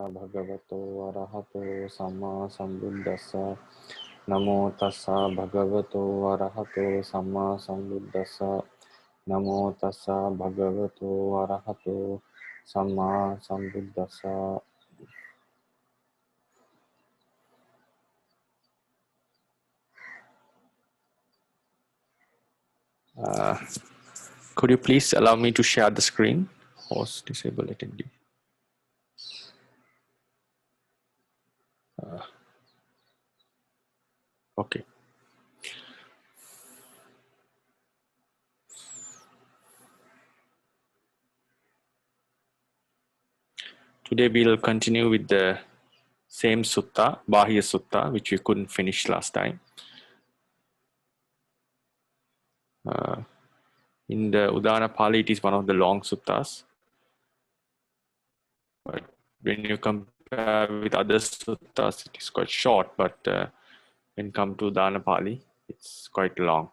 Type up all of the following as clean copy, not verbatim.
Bhagavato Arahato Samma Sambuddhassa. Namo tassa Bhagavato Arahato Samma Sambuddhassa. Namo tassa Bhagavato Arahato Samma Sambuddhassa. Could you please allow me to share the screen? Host disable attendee. Okay. Today we'll continue with the same sutta, Bahya Sutta, which we couldn't finish last time. In the Udāna Pāļi, it is one of the long suttas. But when you compare with other suttas, it is quite short. But when come to Udāna Pāļi, it's quite long.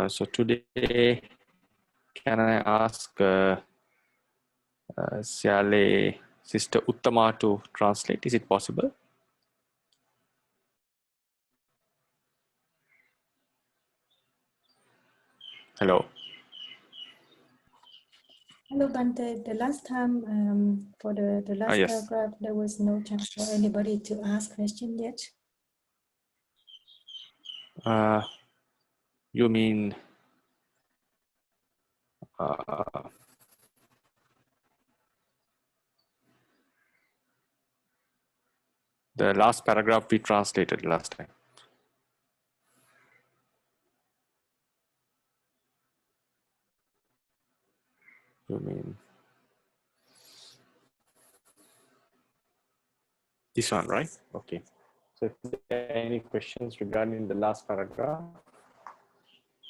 So today, can I ask Syale, Sister Uttama to translate? Is it possible? Hello. Hello, Bhante. The last time for the last Yes. paragraph, there was no chance for anybody to ask question yet. You mean the last paragraph we translated last time? You mean this one, right? Okay. So if there are any questions regarding the last paragraph,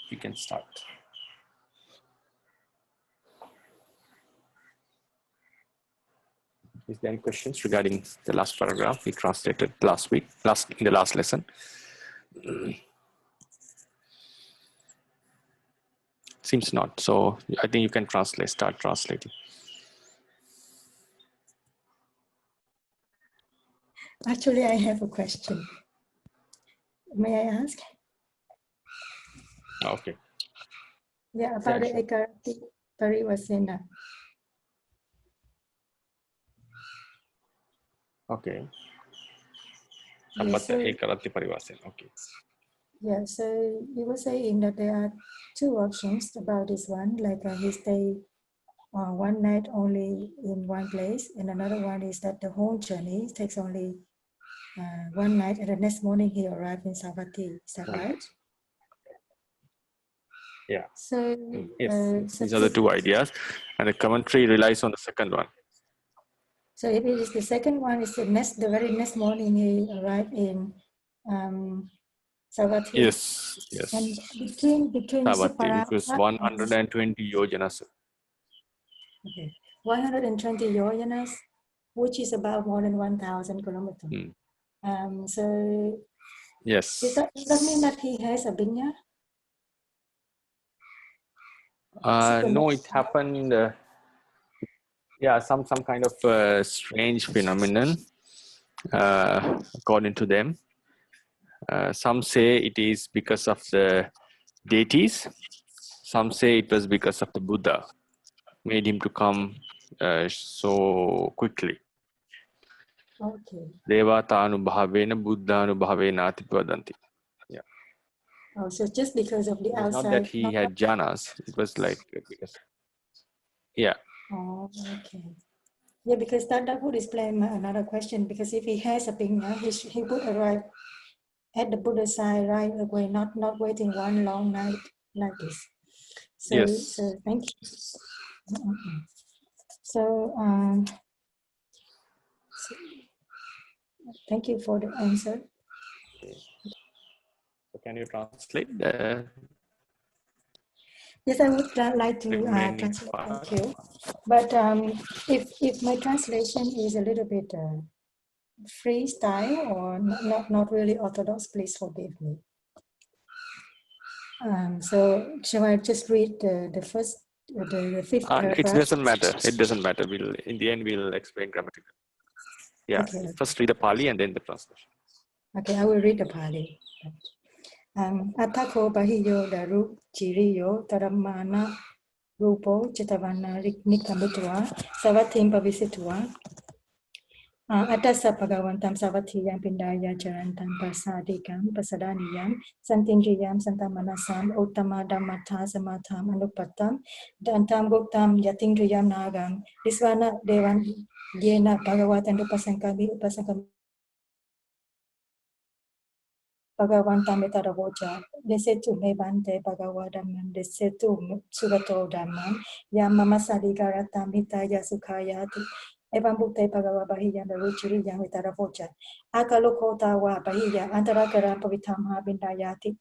we can start. Is there any questions regarding the last paragraph we translated last week, in the last lesson? Seems not. So I think you can start translating. Actually, I have a question. May I ask? Okay. Yeah, about the sure. Ekarati Parivasena. Okay. Yes, so, Ekarati Parivasena. Okay. yeah, so you were saying that there are two options about this one, like he stay one night only in one place, and another one is that the whole journey takes only one night, and the next morning he arrived in Savatthi. Is that right? Yeah. So yes, these are the two ideas, and the commentary relies on the second one. So if it is the second one, is the very next morning he arrived in Savatthi. Yes, yes. And between Savatthi, it was 120 yojanas. Okay, 120 yojanas, which is about more than 1,000 kilometers. So yes. Does that mean that he has a binya? No, it happened. Yeah, some kind of strange phenomenon, according to them. Some say it is because of the deities. Some say it was because of the Buddha made him to come so quickly. Okay. Devatānubhavena buddhānubhavena atipadanti. Yeah. Oh, so just because of the outside. Not that he had jhanas. It was like because. Yeah. Oh, okay. Yeah, because that would explain another question. Because if he has a binya, he would arrive at the Buddha side right away, not waiting one long night like this. So, yes. So thank you. So, thank you for the answer. Okay. So can you translate? Yes, I would like to translate. Thank you. But if my translation is a little bit freestyle or not really orthodox, please forgive me. So shall I just read the first, the fifth paragraph? It doesn't matter. It doesn't matter. In the end, we'll explain grammatically. Yeah, Okay. first read the Pāļi and then the translation. Okay, I will read the Pāļi. Athako bahiyo daru chiriyo taramana rupo chitavana nikamutwa savatim pavisitwa Atasa Bhagavantam Savatiyam Pindaya Charantam Pasadikam Pasadaniyam Santinjiyam Santamanasam Uttama Dhammata Samatam Anupatam Dantam Guptam Yatinjiyam Nagam Viswana Devan Yena Bhagavatan Upasankami Bhagavantam Etadavoja Desetu Me Bhante Bhagavadamam Desetu Sugato Dhammam Yamamasadikaratam Hitaya Sukhayati Evam Bhute Bhagava Bahiya Ruchiri Yamita Vocha Akalokota wa Bahiya Antarakara Pavitama Bindayati.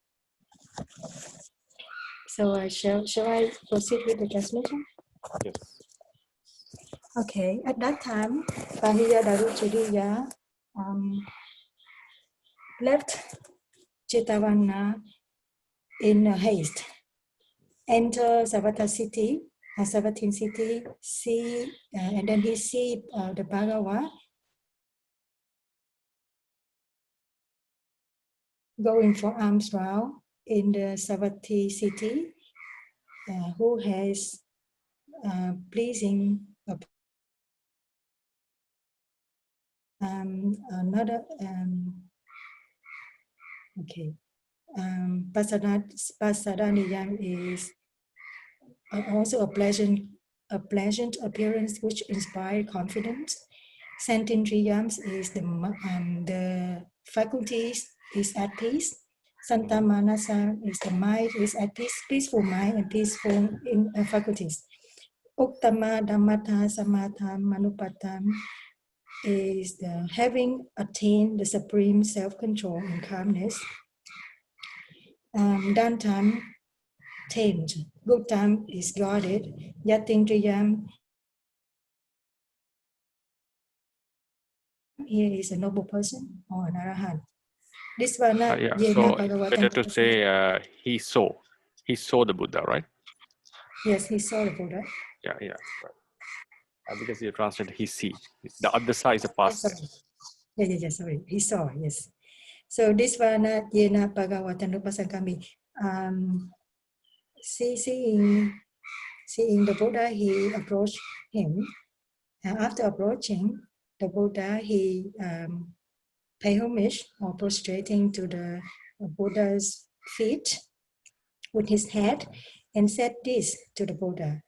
So shall I proceed with the translation? Yes. Okay, at that time Bahiya Daruchiriya left Chetavana in haste, enter Savatthi city, and then he see the Bhagava going for alms round in the Savatthi city, who has pleasing another okay. Pasadaniyam is also a pleasant appearance which inspires confidence. Santindriyams is the faculties is at peace. Santa Manasa is the mind is at peace, peaceful mind and peaceful in faculties. Uttama Dhammata Samatam Manupatam is the having attained the supreme self-control and calmness. Dantam, tamed. Gautam is guarded. Yatindrayam, here is a noble person or an arahant. This one, Yeah, so better to say he saw the Buddha, right? Yes, he saw the Buddha. Yeah, right. Because you translated he see. The other side is a past tense. Yeah, sorry. He saw, yes. So this one, Yena Bhagavatan Upasankami, seeing the Buddha, he approached him. And after approaching the Buddha, he pay homage or prostrating to the Buddha's feet with his head and said this to the Buddha.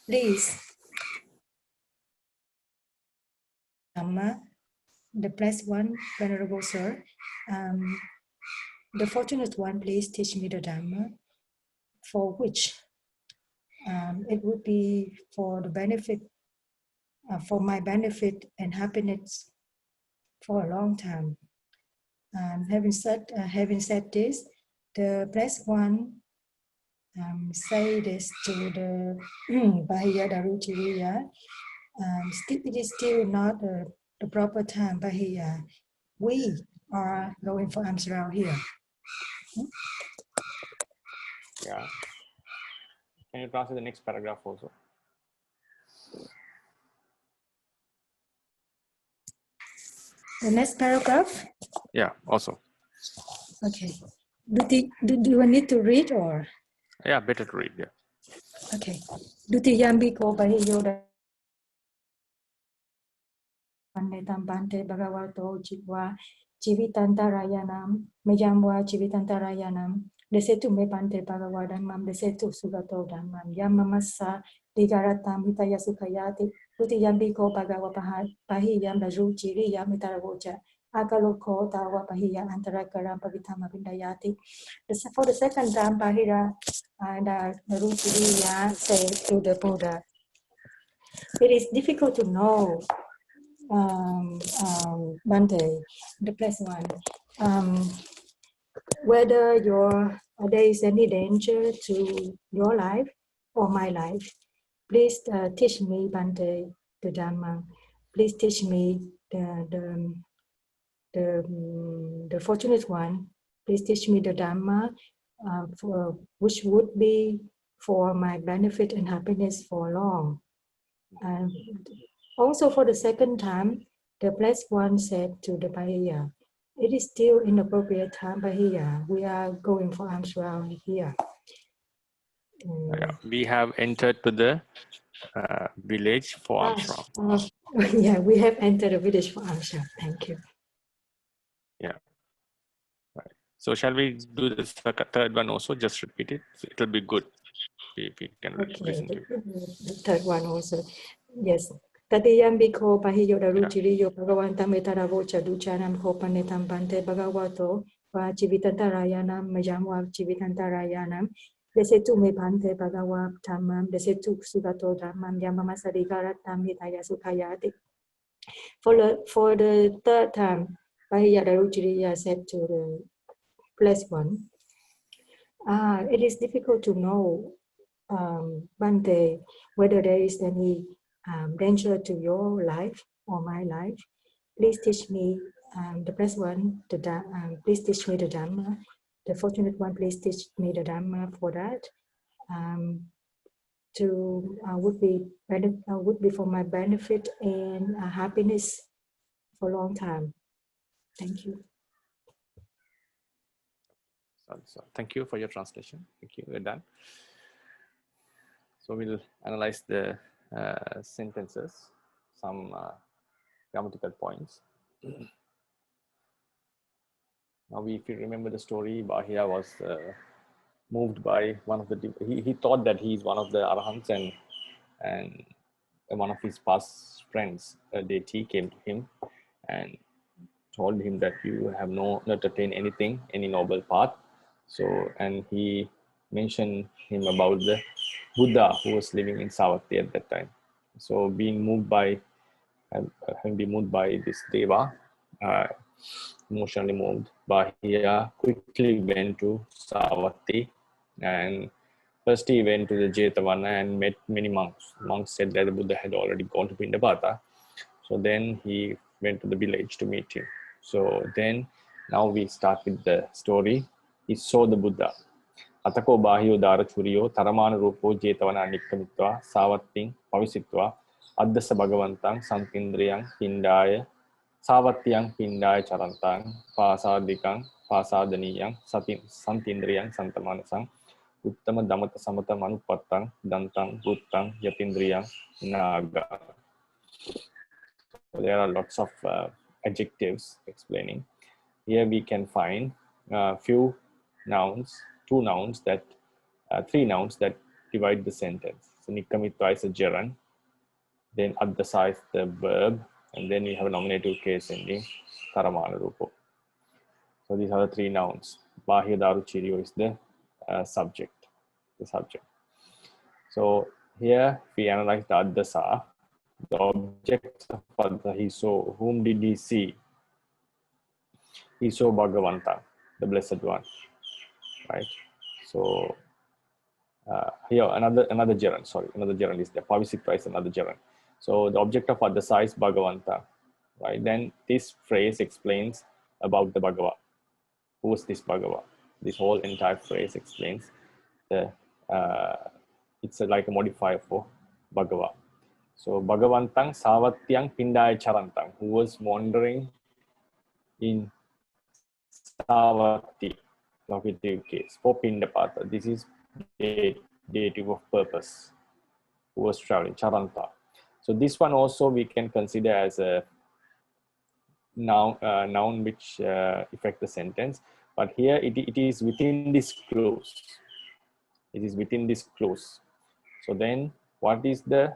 Please, Dhamma, the blessed one, Venerable Sir, the fortunate one, please teach me the Dhamma, for which it would be for the benefit, for my benefit and happiness for a long time. Having said this, the blessed one say this to the Bahiya Daruchiriya. It is still not the proper time, Bahiya. We are going for alms round here. Yeah. Can you translate the next paragraph also? The next paragraph? Yeah, also. Okay. Do you need to read or? Yeah, better to read, yeah. Okay. Dutiyambiko Bahiyo Bhante Bhagavato Jitwa Jivitantarayanam Mayamwa Jivitantarayanam Desetu Me Bhante Bhagavadamam Desetu Sugato Dhammam Yamamasa Digaratam Hitaya Sukhayati Dutiyambiko Bhagava Pahiyam Raju Chiriyam Mitaravoja Akaloko Tawa Pahiya Antarakaram Pavitama Vindayati. For the second time, Pahira and Rujiriya said to the Buddha, it is difficult to know, Bhante, the blessed one, whether there is any danger to your life or my life. Please teach me, Bhante, the Dhamma. Please teach me the fortunate one. Please teach me the Dhamma, which would be for my benefit and happiness for long. Also, for the second time, the blessed one said to the Bahiya, "It is still inappropriate time, Bahiya. We are going for alms round here." Yeah, we have entered to the village for alms round. Yeah, we have entered the village for alms round. Thank you. Yeah. Right. So shall we do the third one also? Just repeat it. So it'll be good if we can Okay, listen to it. the third one also. Yes. Tatiyam biko pahiyo daruchiriyo bhagavantam etaravocha duchanam kopanetam bante bhagavato va chivitantarayanam majamwa chivitantarayanam desetu me bante bhagava tamam desetu sugato dhammam yamamasarigaratam hitaya sukhayati. For the third time, Pahiya Daruchiriya said to the blessed one, it is difficult to know, Bante, whether there is any danger to your life or my life. Please teach me, the blessed one, please teach me the Dhamma. The fortunate one, please teach me the Dhamma for that. Would be for my benefit and happiness for a long time. Thank you. So thank you for your translation. Thank you. We're done. So we'll analyze the sentences, some grammatical points. Now, if you remember the story, Bahira was moved by one of the. He thought that he is one of the arahants, and one of his past friends, a deity, came to him and told him that you have not attained anything, any noble path. So, and he mentioned him about the Buddha who was living in Savatthi at that time. So, being moved by, having been moved by this Deva, emotionally moved, Bahia quickly went to Savatthi, and first he went to the Jetavana and met many monks. Monks said that the Buddha had already gone to Pindapata. So then he went to the village to meet him. So then, now we start with the story. He saw the Buddha. Atako Bahio Dara Churiyo, Taramana Rupo, Jetavana Nikkamitva, Savatting, Pavisitva, Addasa Bhagavantang, Santindriyang, Pindaya, Savatyang, Pindaya Charantang, Pasadikang, Pasadaniyang, Santindriyang, Santamanasang, Uttama Damata Samata Manupattang, Dantang, Buttang, Yatindriyang, Naga. There are lots of adjectives explaining. Here we can find few nouns, three nouns that divide the sentence. So Nikkamitva is a gerund, then Addasa is the verb, and then we have a nominative case ending, Taramana Rupo. So these are the three nouns. Bahya Daru Chiriyo is the subject. So here, if we analyze the Addasa, the objects of Addasa, he saw. Whom did he see? He saw Bhagavanta, the Blessed One, right? So here another gerund. Sorry, another gerund is there. Pavisitva is another gerund. So the object of Addasa is Bhagavanta, right? Then this phrase explains about the Bhagava. Who is this Bhagava? This whole entire phrase explains the. It's like a modifier for Bhagava. So Bhagavantang Savatyang Pindaya Charantang, who was wandering in Savati, locative case, for Pindapata. This is dative of purpose, who was traveling, Charanta. So this one also we can consider as a noun which affect the sentence. But here it is within this clause. It is within this clause. So then what is the,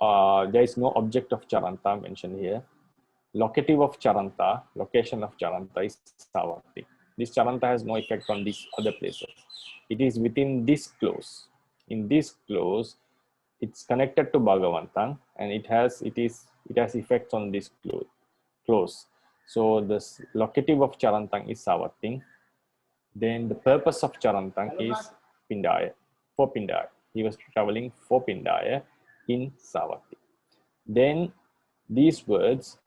there is no object of Charanta mentioned here. Locative of Charanta, location of Charanta is Savati. This Charanta has no effect on these other places. It is within this clause. In this clause, it's connected to Bhagavantang, and it has effects on this clause. So the locative of Charantang is Savatting. Then the purpose of Charantang is Pindaya, for Pindaya. He was traveling for Pindaya in Savatthi. Then these words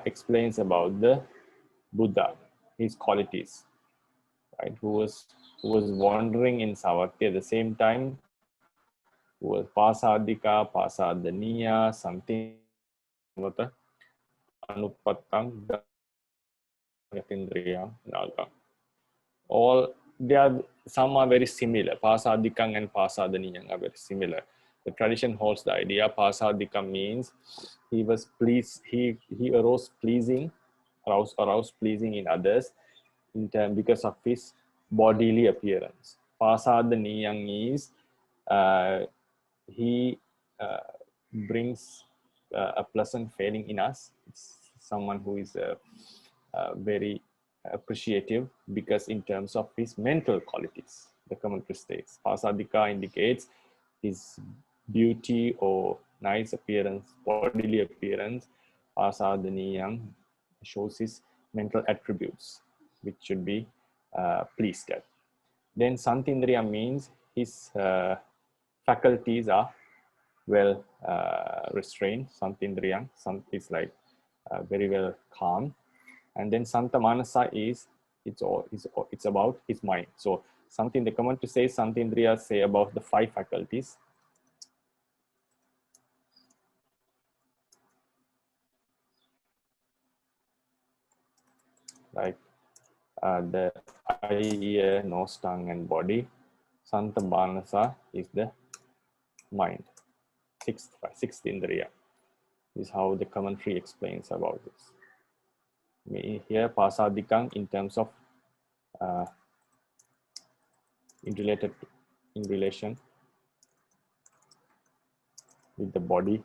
explains about the Buddha, his qualities, right? Who was wandering in Savatthi. At the same time, Pasadika, Pasadaniya, something Anupattang, Gatindriya, Naga. All they are, some are very similar. Pasadikang and Pasadaniyang are very similar. The tradition holds the idea Pasadika means he was pleased, he arose pleasing, aroused pleasing in others in term because of his bodily appearance. Pasadaniyang is he brings a pleasant feeling in us. It's someone who is very appreciative because in terms of his mental qualities, the commentary states. Pasadika indicates his beauty or nice appearance, bodily appearance. Pasadaniyang shows his mental attributes, which should be pleased at. Then Santindriya means his faculties are well restrained. Santindriyang, is like very well calm. And then Santa Manasa is it's about his mind. So something the commentary says Santindriya say about the 5 faculties. Like the eye, ear, nose, tongue, and body. Santa Manasa is the mind. Sixth Indriya is how the commentary explains about this. Here Pasadikang in terms of in relation with the body,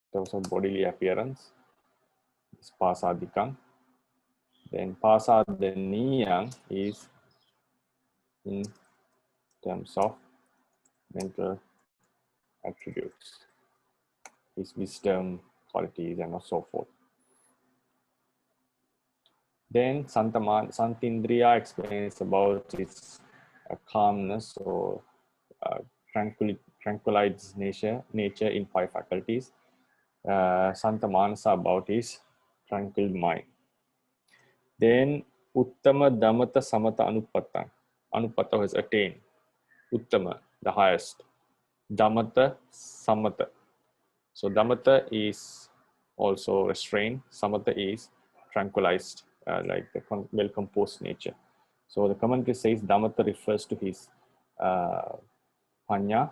in terms of bodily appearance is Pasadikang. Then Pasadaniyang is in terms of mental attributes, his wisdom, qualities, and so forth. Then Santindriya explains about its calmness or tranquilized nature in 5 faculties. Santa Manasa about his tranquil mind. Then Uttama Dhammata Samata Anupatta. Anupatta has attained. Uttama, the highest. Dhammata Samata. So Dhammata is also restrained. Samata is tranquilized, like the well-composed nature. So the commentary says Dhammata refers to his Panya.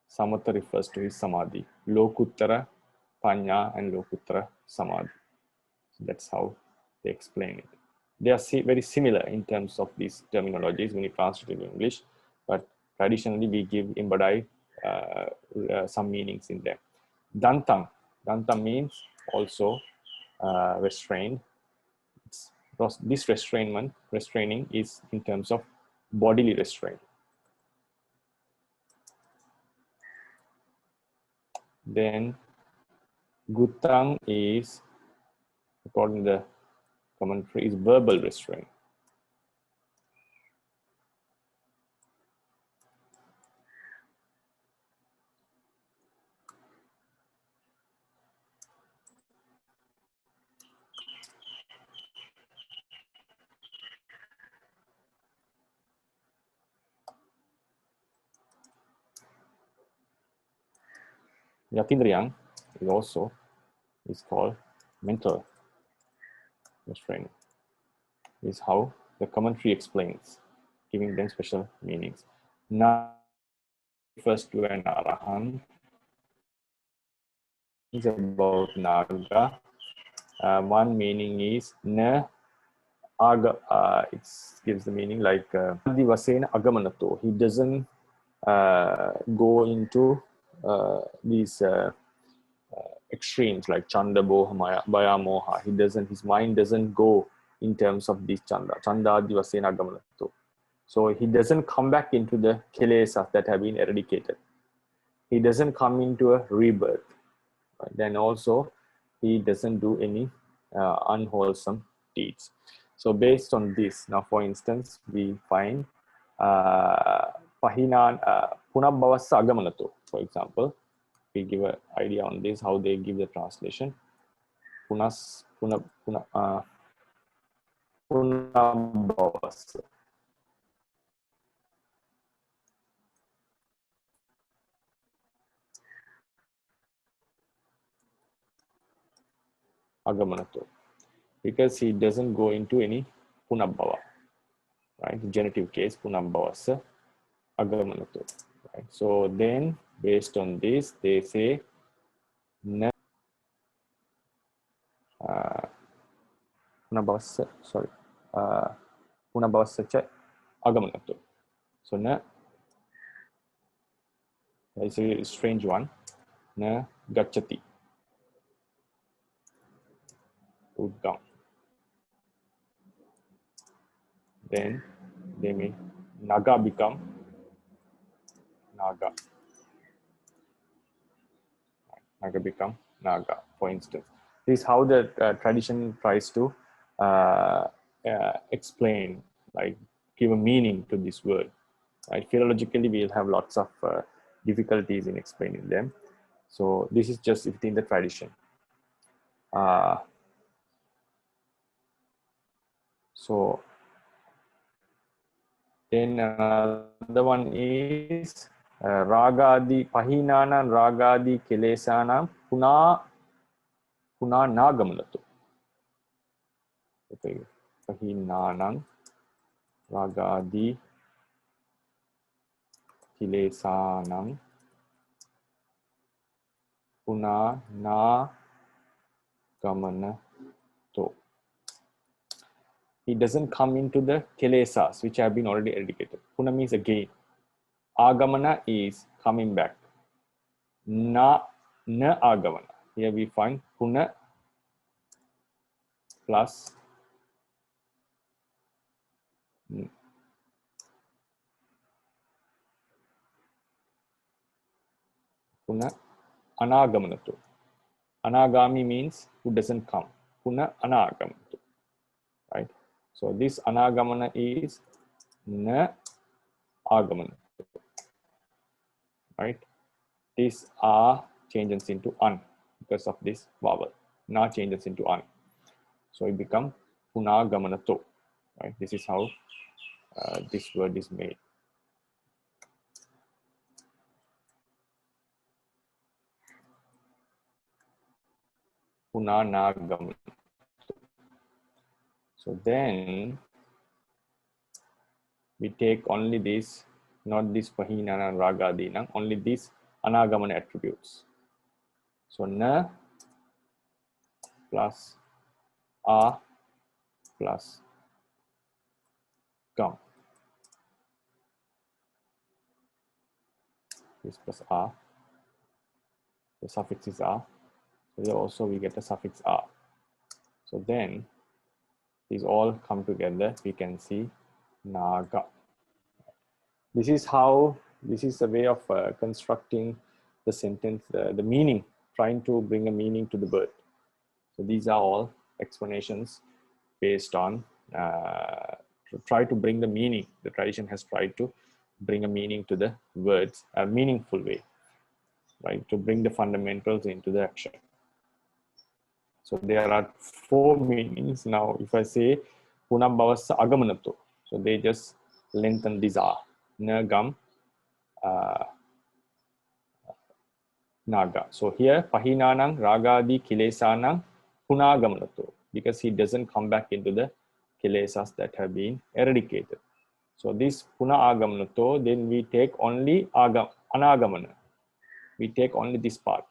Samata refers to his Samadhi. Lokuttara Panya and Lokuttara Samadhi. So that's how they explain it. They are very similar in terms of these terminologies when you translate it in English, but traditionally we give embodied some meanings in them. Dantang. Dantang means also restrained. This restraining is in terms of bodily restraint. Then Gutang is, according to the commentary, is verbal restraint. Yatindriyang is called mental restraint. Is how the commentary explains, giving them special meanings. Now refers to an arahant. It's about naga. One meaning is na aga. It gives the meaning like adivasena agamanato. He doesn't go into these extremes like chanda, boha, baya, moha. His mind doesn't go in terms of these chanda adivasena agamanato. So he doesn't come back into the kilesas that have been eradicated. He doesn't come into a rebirth. Right? Then also he doesn't do any unwholesome deeds. So based on this, now for instance, we find pahinan punabbavassa agamanato, for example. We give an idea on this, how they give the translation. Punabbavassa. agamanato, because he doesn't go into any punabbava, right? Genitive case punabbavassa agamanato, right? So then based on this they say na punabbavassa, sorry, punabbavassa cha agamanato. So na is a strange one. Na gacchati udgam. Then they may naga become naga. Naga become naga, for instance. This is how the tradition tries to explain, like give a meaning to this word. Right? Philologically, we'll have lots of difficulties in explaining them. So this is just within the tradition. So then another one is ragadi pahinana ragadi kelesana puna nagamulatu. Okay, pahinanang ragadi kilesanang puna na gamana to. He doesn't come into the kilesas which have been already eradicated. Puna means again. Agamana is coming back. Na agamana. Here we find puna plus puna anagamanato. Anagami means who doesn't come. Puna anagamanato. Right? So this anagamana is na agamana. Right? These are changes into an because of this vowel. Na changes into an. So it becomes punagamanato. Right? This is how this word is made. Punanagamanato. So then we take only this, not this pahinana and ragadina, only these anagamana attributes. So na plus a plus gam. This plus a. The suffix is a. So here also we get the suffix a. So then these all come together. We can see naga. This is how, this is a way of constructing the sentence, the meaning, trying to bring a meaning to the word. So these are all explanations based on, to try to bring the meaning. The tradition has tried to bring a meaning to the words, a meaningful way, right? To bring the fundamentals into the action. So there are 4 meanings. Now, if I say punabbavassa agamanato, so they just lengthen this a, na gam, naga. So here pahinanang ragadi kilesanang punagamanato, because he doesn't come back into the kilesas that have been eradicated. So this puna agamanato, then we take only anagamana. We take only this part.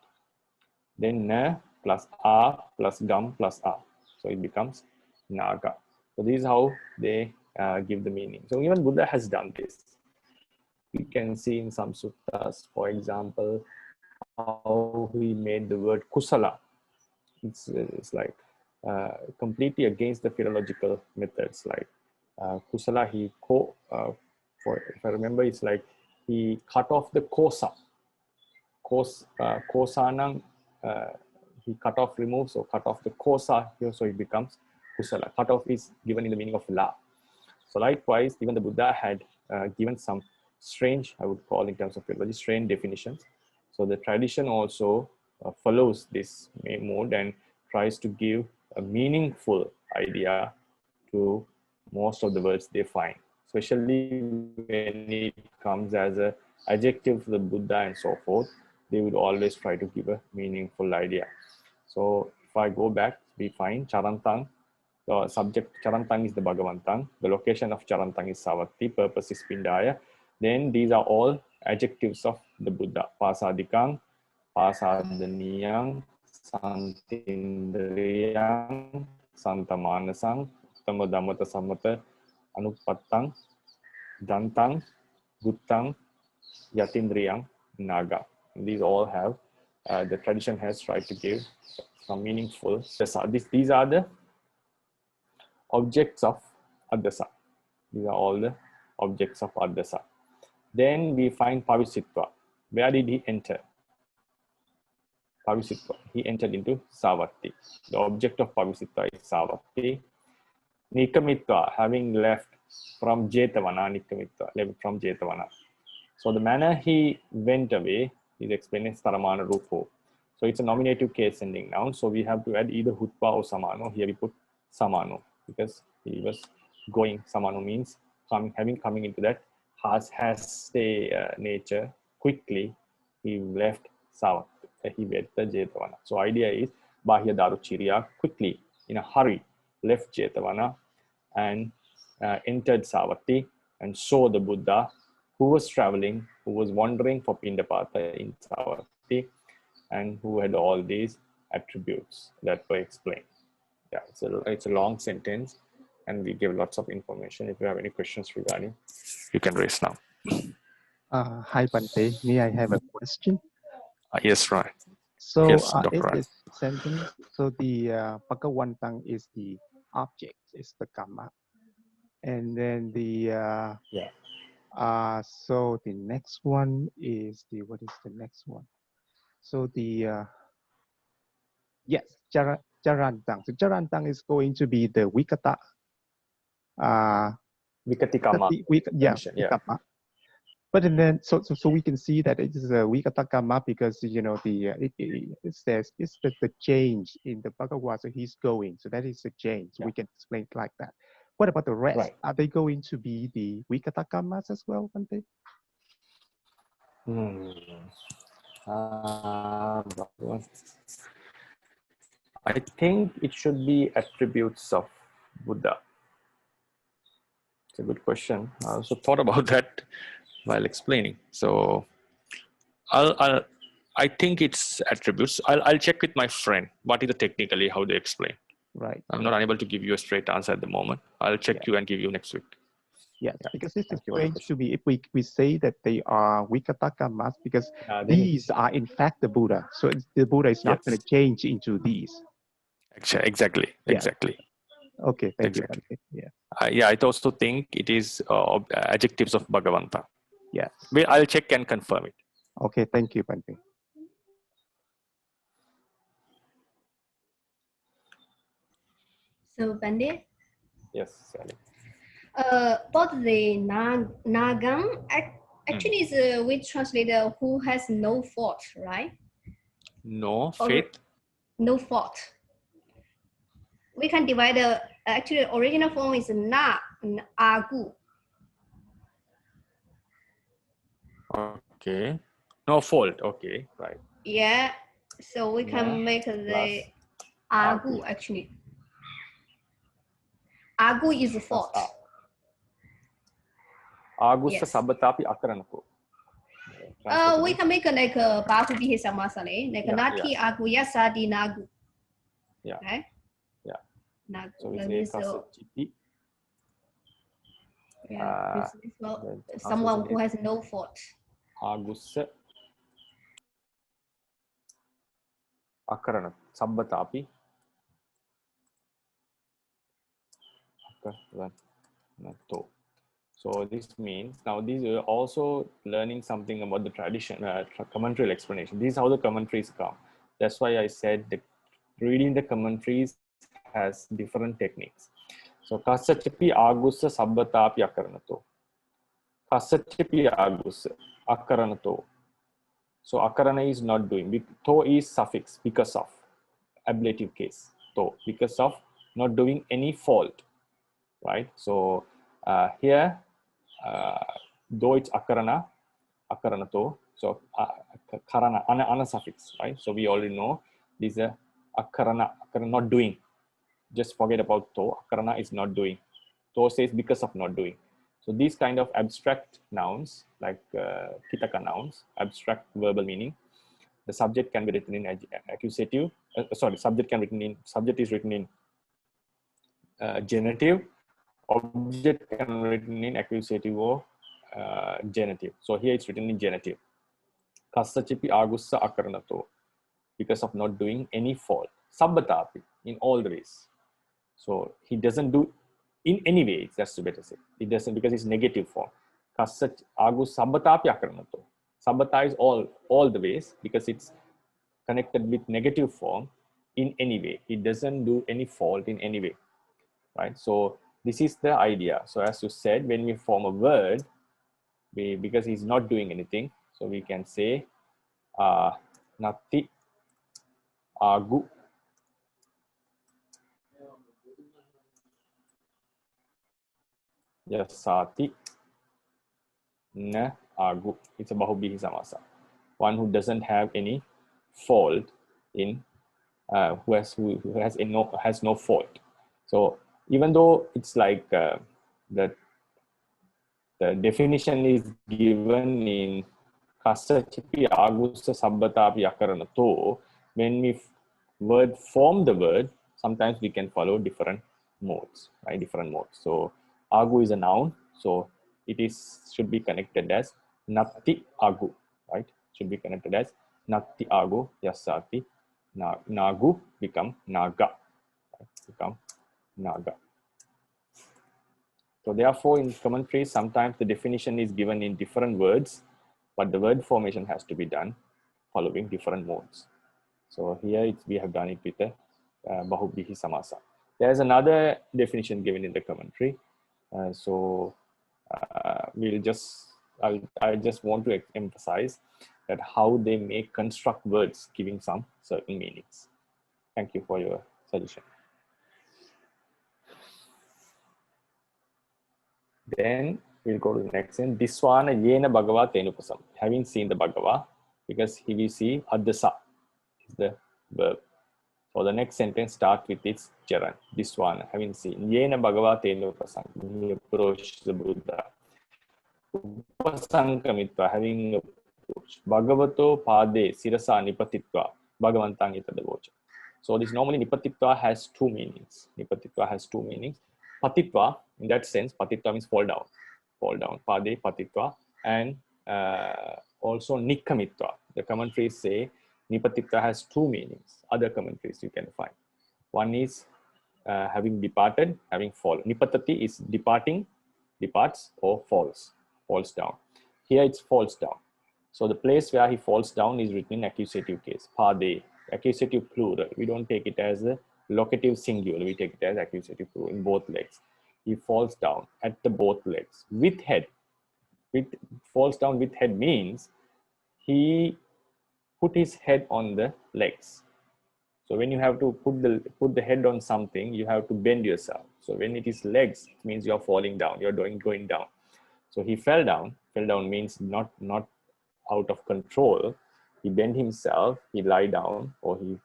Then na plus a plus gam plus a. So it becomes naga. So this is how they give the meaning. So even Buddha has done this. We can see in some suttas, for example, how he made the word kusala. It's like completely against the philological methods. Like kusala, if I remember, it's like he cut off the kosa. Kosanang, he cut off, removes, or cut off the kosa here, so it becomes kusala. Cut off is given in the meaning of la. So likewise, even the Buddha had given some strange, I would call in terms of philology, strange definitions. So the tradition also follows this mode and tries to give a meaningful idea to most of the words they find, especially when it comes as an adjective to the Buddha and so forth. They would always try to give a meaningful idea. So if I go back we find Charantang. The subject Charantang is the Bhagavantang. The location of Charantang is Savatthi. Purpose is Pindaya. Then these are all adjectives of the Buddha. Pasadikang, Pasadaniyang, Santindriyang, Santamanasang, Tamadamata Samata, Anupattang, Dantang, Guttang, Yatindriyang, Naga. These all have, the tradition has tried to give some meaningful. These are the objects of Adasa. These are all the objects of Adasa. Then we find Pavisitva. Where did he enter? Pavisitva. He entered into Savatthi. The object of Pavisitva is Savatthi. Nikamitva, having left from Jetavana, Nikamitva, left from Jetavana. So the manner he went away is explained as Taramana Rupo. So it's a nominative case ending noun. So we have to add either Hutpa or Samano. Here we put Samano because he was going. Samano means coming into that has a nature. Quickly he left Savat. He went to Jetavana. So idea is Bahya Daruchirya quickly in a hurry left Jetavana and entered Savatthi and saw the Buddha who was traveling, who was wandering for Pindapata in Savatthi, and who had all these attributes that were explained. Yeah, it's a long sentence, and we give lots of information. If you have any questions regarding, you can raise now. Hi, Bhante. May I have a question? Yes, right. So yes, in Dr. this sentence, so the Bhagavantang is the object, is the karma, and then the so the next one is what is the next one? So the yes, Charantang. So Charantang is going to be the Vikata. Vikatikama. Vikama. But then, so we can see that it is a Vikatakama because it says it's the change in the Bhagavad. So he's going. So that is a change. We can explain it like that. What about the rest? Right. Are they going to be the Vikatakamas as well, Bhante? I think it should be attributes of Buddha. It's a good question. I also thought about that while explaining. So I think it's attributes. I'll check with my friend what is the technically how they explain. Right. I'm not unable to give you a straight answer at the moment. I'll check you and give you next week. Yes, because this is strange to me if we say that they are Vikatakamas because these are in fact the Buddha. So the Buddha is not going to change into these. Exactly. Okay, thank you. Yeah, I also think it is adjectives of Bhagavanta. Yes. I'll check and confirm it. Okay, thank you, Bhante. So, Bhante? Yes, Sally. About the Nagam, actually we translate who has no fault, right? No faith? No fault. We can divide the actually original form is na agu. Okay. No fault. Okay, right. Yeah. So we can make the agu actually. Agu is a fault. Agussa sabatapi akaranako. We can make like a bahu bihe samasale, like nati agu yasa di nagu. Yeah. Right? Yeah. Nagu. So we say kasachiti. Yeah. Someone who has no fault. Agussa akarana sabatapi. Akaranato. So this means now these are also learning something about the tradition, commentary explanation. This is how the commentaries come. That's why I said that reading the commentaries has different techniques. So kasachapi agussa sabbatapi akaranato. Kasachapi agussa akaranato. So akarana is not doing. To is suffix because of ablative case. To because of not doing any fault, right? So here. Though it's akaranato, so karana, ana suffix, right? So we already know these are akarana not doing, just forget about to. Karana is not doing. To says because of not doing. So these kind of abstract nouns, like kitaka nouns, abstract verbal meaning, the subject can be written in accusative. Subject is written in genitive. Object can be written in accusative or genitive. So here it's written in genitive. Kassachipi agussa akaranato, because of not doing any fault. Sabbatapi, in all the ways. So he doesn't do in any way, that's the better say. It doesn't, because it's negative form. Kassach agus sabbatapi akaranato. Sabbata is all the ways, because it's connected with negative form in any way. He doesn't do any fault in any way, right? So this is the idea. So as you said, when we form a word, because he's not doing anything, so we can say nati agu yasati na agu. It's a bahubihi samasa. One who doesn't have any fault in who has no fault. So even though it's like the definition is given in Kassachipi agussa sabbatapi akaranato, when we form the word, sometimes we can follow different modes, right? Different modes. So agu is a noun, so it should be connected as natti agu, right? Should be connected as natti agu yasati nagu become naga, right? Become naga. So therefore, in commentary, sometimes the definition is given in different words, but the word formation has to be done following different modes. So here we have done it with the bahubihi samasa. There's another definition given in the commentary. I just want to emphasize that how they may construct words giving some certain meanings. Thank you for your suggestion. Then we'll go to the next one. Diswana yena bhagava tenupasam. Having seen the bhagava, because here we see adasa is the verb. So the next sentence starts with its charan. Diswana, having seen yena bhagava tenupasam. He approached the Buddha. Upasankamitva, having approached. Bhagavato pade sirasa nipatitva. Bhagavantang itadavocha. So this normally nipatitva has two meanings. Nipatitva has two meanings. Patitva, in that sense, patitva means fall down. Fall down. Pade, patitva. And also nikkamitva. The commentaries say nipatitva has two meanings. Other commentaries you can find. One is having departed, having fallen. Nipatati is departing, departs, or falls down. Here it's falls down. So the place where he falls down is written in accusative case. Pade, accusative plural. We don't take it as a locative singular. We take it as accusative plural in both legs. He falls down at the both legs with head. Falls down with head means he put his head on the legs. So when you have to put the head on something, you have to bend yourself. So when it is legs, it means you're falling down. You're going down. So he fell down. Fell down means not out of control. He bent himself. He lie down, or he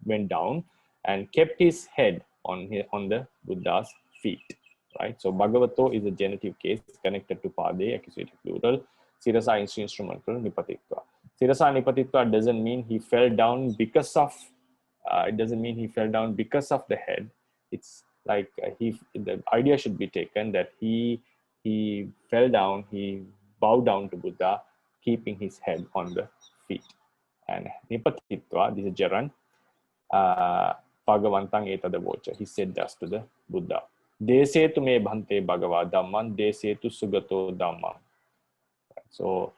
went down and kept his head on the Buddha's feet. Right. So Bhagavato is a genitive case connected to Pade, accusative plural. Sirasa is instrumental, nipatitva. Sirasa nipatitva doesn't mean he fell down because of. It doesn't mean he fell down because of the head. It's like the idea should be taken that he fell down. He bowed down to Buddha, keeping his head on the feet. And nipatitva, this is Jaran. Bhagavantang etadavocha. He said thus to the Buddha. Desetu me bhante bhagava dhamman, desetu sugato dhamman. So,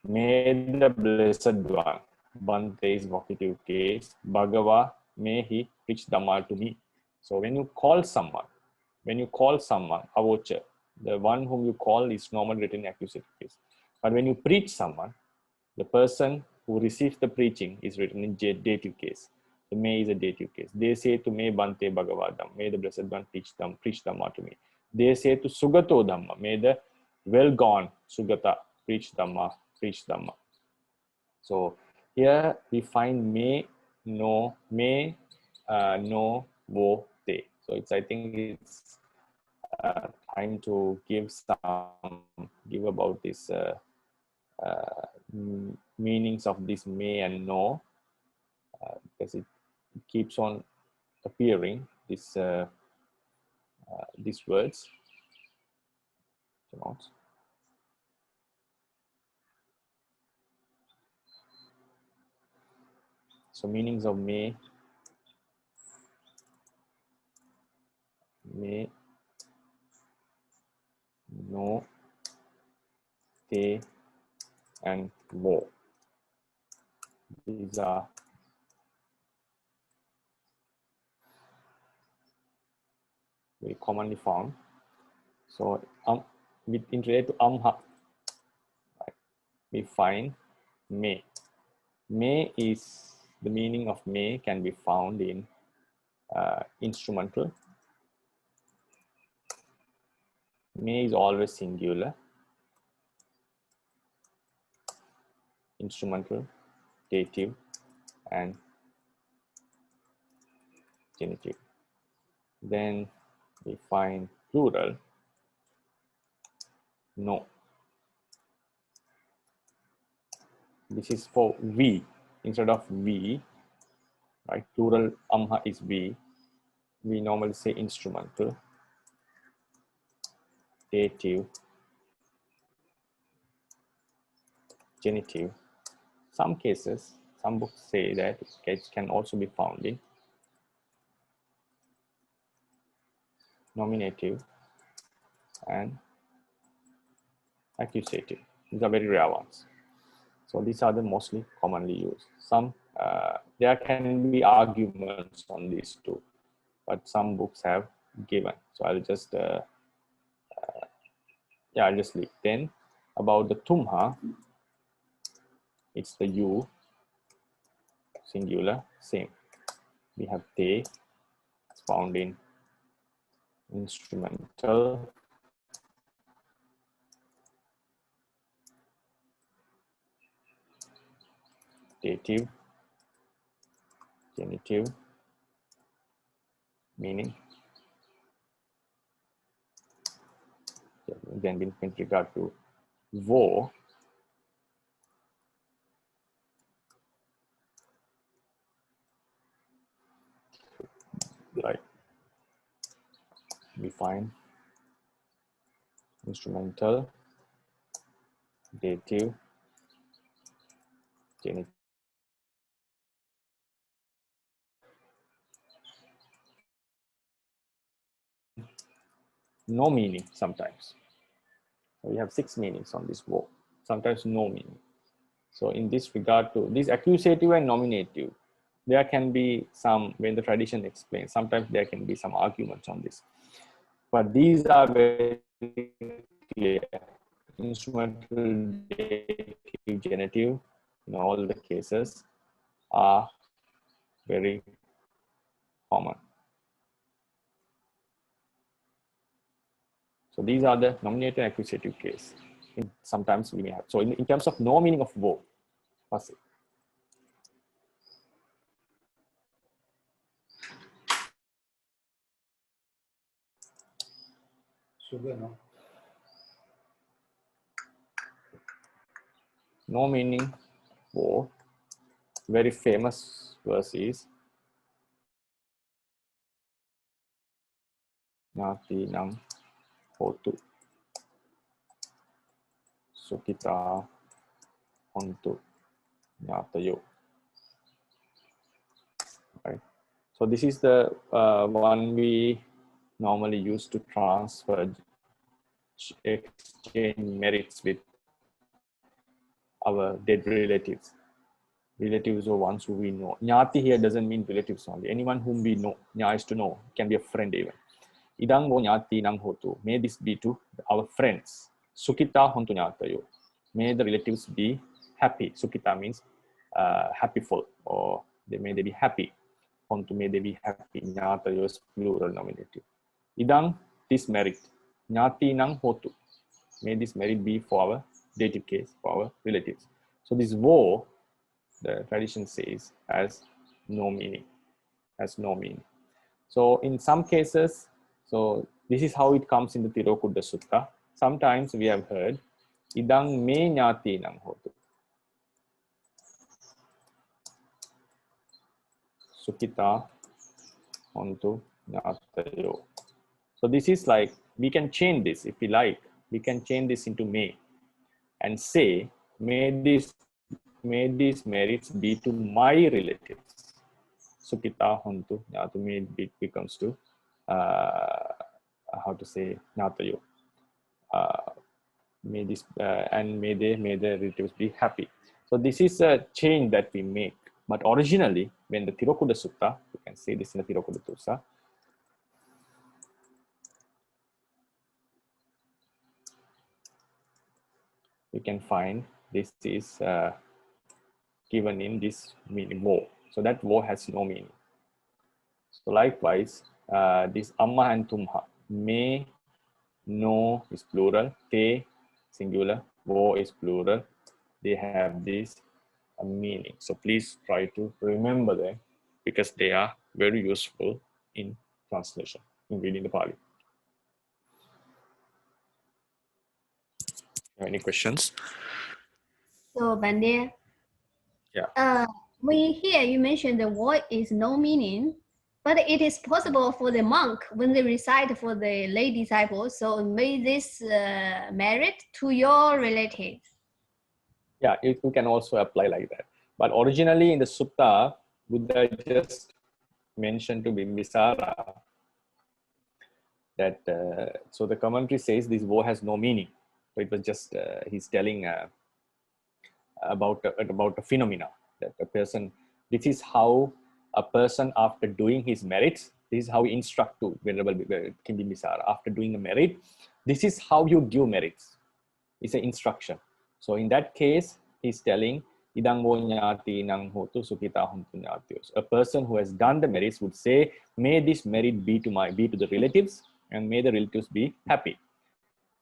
may the blessed one, bhante is vocative case, bhagava, may he preach dhamma to me. So when you call someone, avocha, the one whom you call is normally written in accusative case. But when you preach someone, the person who receives the preaching is written in dative case. The may is a dative case. They say to me bhante bhagavadam. May the blessed one preach dhamma to me. They say to sugato dhamma. May the well gone sugata preach dhamma. So here we find may, no, wo, So it's, I think it's time to give about this meanings of this may and no, because it keeps on appearing, these words. So meanings of may, no, te, and wo. These are very commonly found. So with related to amha, right, we find may. May is, the meaning of may can be found in instrumental. May is always singular. Instrumental, dative, and genitive. Then we find plural, no. This is for we, instead of we, right? Plural amha is we. We normally say instrumental, dative, genitive. Some cases, some books say that it can also be found in nominative and accusative. These are very rare ones. So these are the mostly commonly used. Some there can be arguments on these two, but some books have given. So I'll just I'll just leave. Then about the tumha, it's the you, singular, same. We have te, it's found in instrumental, dative, genitive, meaning. Then with regard to wo, right, we find instrumental, dative, genitive. No meaning sometimes. So we have 6 meanings on this wo, sometimes no meaning. So in this regard to this accusative and nominative, there can be some, when the tradition explains, sometimes there can be some arguments on this. But these are very clear. Instrumental, dative, genitive, in all the cases are very common. So these are the nominative and accusative case. Sometimes we may have. So in terms of no meaning of wo, what's it? Sugar, no? No meaning wo. Very famous verse is Nati Nang Hotu Sukita Hontu Nyatayo. Right. So this is the one we normally use to transfer, exchange merits with our dead relatives. Relatives or ones who we know. Nyati here doesn't mean relatives only. Anyone whom we know. Nya is to know. Can be a friend even. Idang wo nyati nang hotu. May this be to our friends. Sukita hontu nyatayo. May the relatives be happy. Sukita means happyful, or may they be happy. Hontu, may they be happy. Nyatayo is plural nominative. Idang, this merit. Nyati nang hotu. May this merit be for our dative case, for our relatives. So this wo, the tradition says, has no meaning. Has no meaning. So in some cases, so this is how it comes in the Tirokudha Sutta. Sometimes we have heard, idang me nyati nang hotu. Sukita hontu nyatayo. So this is like, we can change this if we like. We can change this into may and say, may these merits be to my relatives. Sukita hontu nyatu, may it becomes to how to say nyatayo. May this and may the relatives be happy. So this is a change that we make. But originally, when the Tirokudha Sutta, you can say this in the Tirokudha Sutta, you can find this is given in this meaning wo. So that wo has no meaning. So likewise, this amma and tumha, may, no is plural, te singular, wo is plural. They have this meaning. So please try to remember them because they are very useful in translation, in reading the Pāļi. Any questions? So Bhante, Yeah. we hear you mentioned the word is no meaning, but it is possible for the monk when they recite for the lay disciples. So may this merit to your relatives. Yeah, you can also apply like that. But originally in the Sutta, Buddha just mentioned to Bimbisara that, so the commentary says this woe has no meaning. So it was just, he's telling about a phenomena that a person, this is how a person after doing his merits, this is how he instruct to Venerable Bimbisara. After doing a merit, this is how you give merits. It's an instruction. So in that case, he's telling, idang wo nyati nang hotu sukita hontu nyatios. A person who has done the merits would say, may this merit be to the relatives, and may the relatives be happy.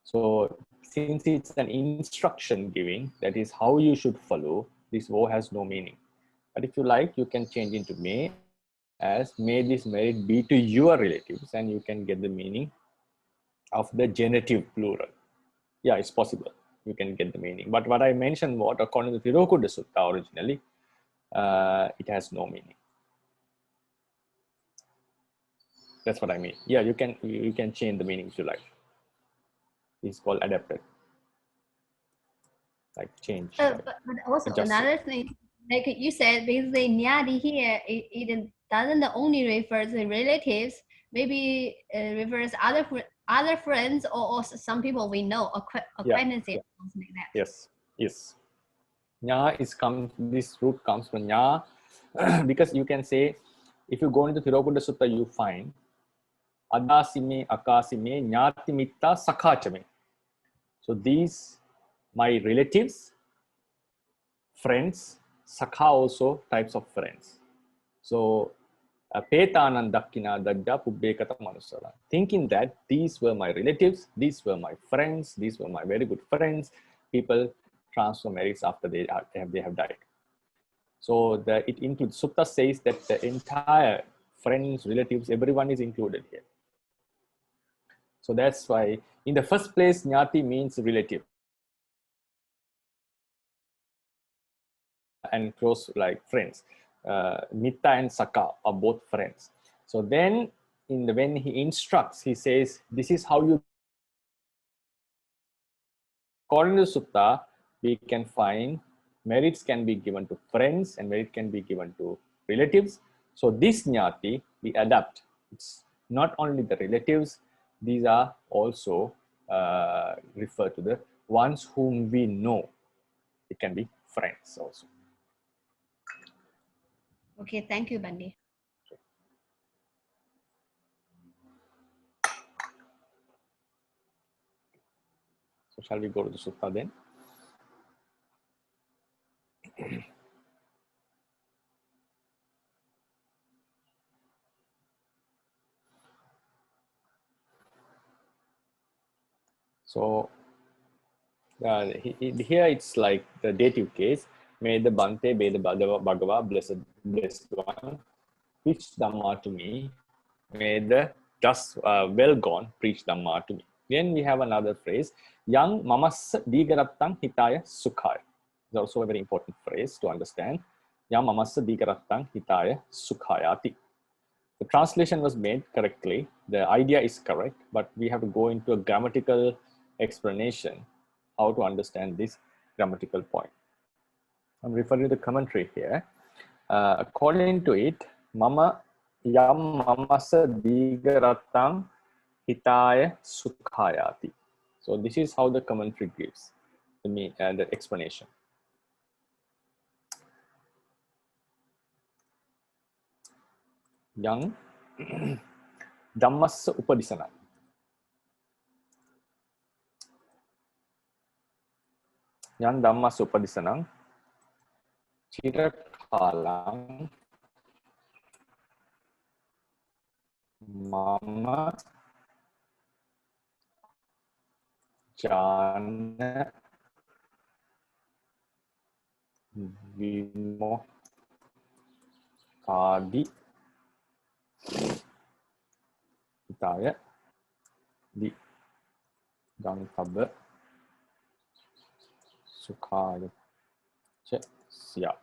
So since it's an instruction giving, that is how you should follow, this wo has no meaning. But if you like, you can change into may as may this merit be to your relatives, and you can get the meaning of the genitive plural. Yeah, it's possible. You can get the meaning. But what I mentioned, what according to Tirokudha Sutta originally, it has no meaning. That's what I mean. Yeah, you can change the meaning if you like. It's called adapted. Like change. But also another thing, like you said, because the nyati here, it doesn't only refer to relatives, maybe refers other friends or some people we know, acquaintances, something like that. Yes, yes. Nya this root comes from nya, because you can say, if you go into Tirokudha Sutta, you find adasime, akasime, nyati mitta, sakhachame. So these, my relatives, friends, sakha also types of friends. So Petanan dakkina dadda pubbekata manusara. Thinking that these were my relatives, these were my friends, these were my very good friends, people transfer merits after they have died. So it includes, Sutta says that the entire friends, relatives, everyone is included here. So that's why in the first place, nyati means relative. And close like friends. Mitta and Saka are both friends. So then when he instructs, he says, this is how you, according to Sutta, we can find merits can be given to friends and merit can be given to relatives. So this nyati, we adapt. It's not only the relatives, these are also refer to the ones whom we know. It can be friends also. Okay, thank you, Bhante. So shall we go to the Sutta then? So here it's like the dative case. May the Bhante, may the Bhagava, blessed one, teach Dhamma to me, may the just well gone preach Dhamma to me. Then we have another phrase, yang mamassa digarattang hitaya sukhaya. It's also a very important phrase to understand. Yang mamassa digarattang hitaya sukhayati. The translation was made correctly. The idea is correct, but we have to go into a grammatical explanation how to understand this grammatical point. I'm referring to the commentary here. According to it, mama yam mamasa digarattang hitaya sukhayati. So this is how the commentary gives the explanation. Yang dhammassa upadisana. Yang dhammassa upadisanang cirakalang mama jana vimokkadi hitaya di gantaba sukhaya cha sya.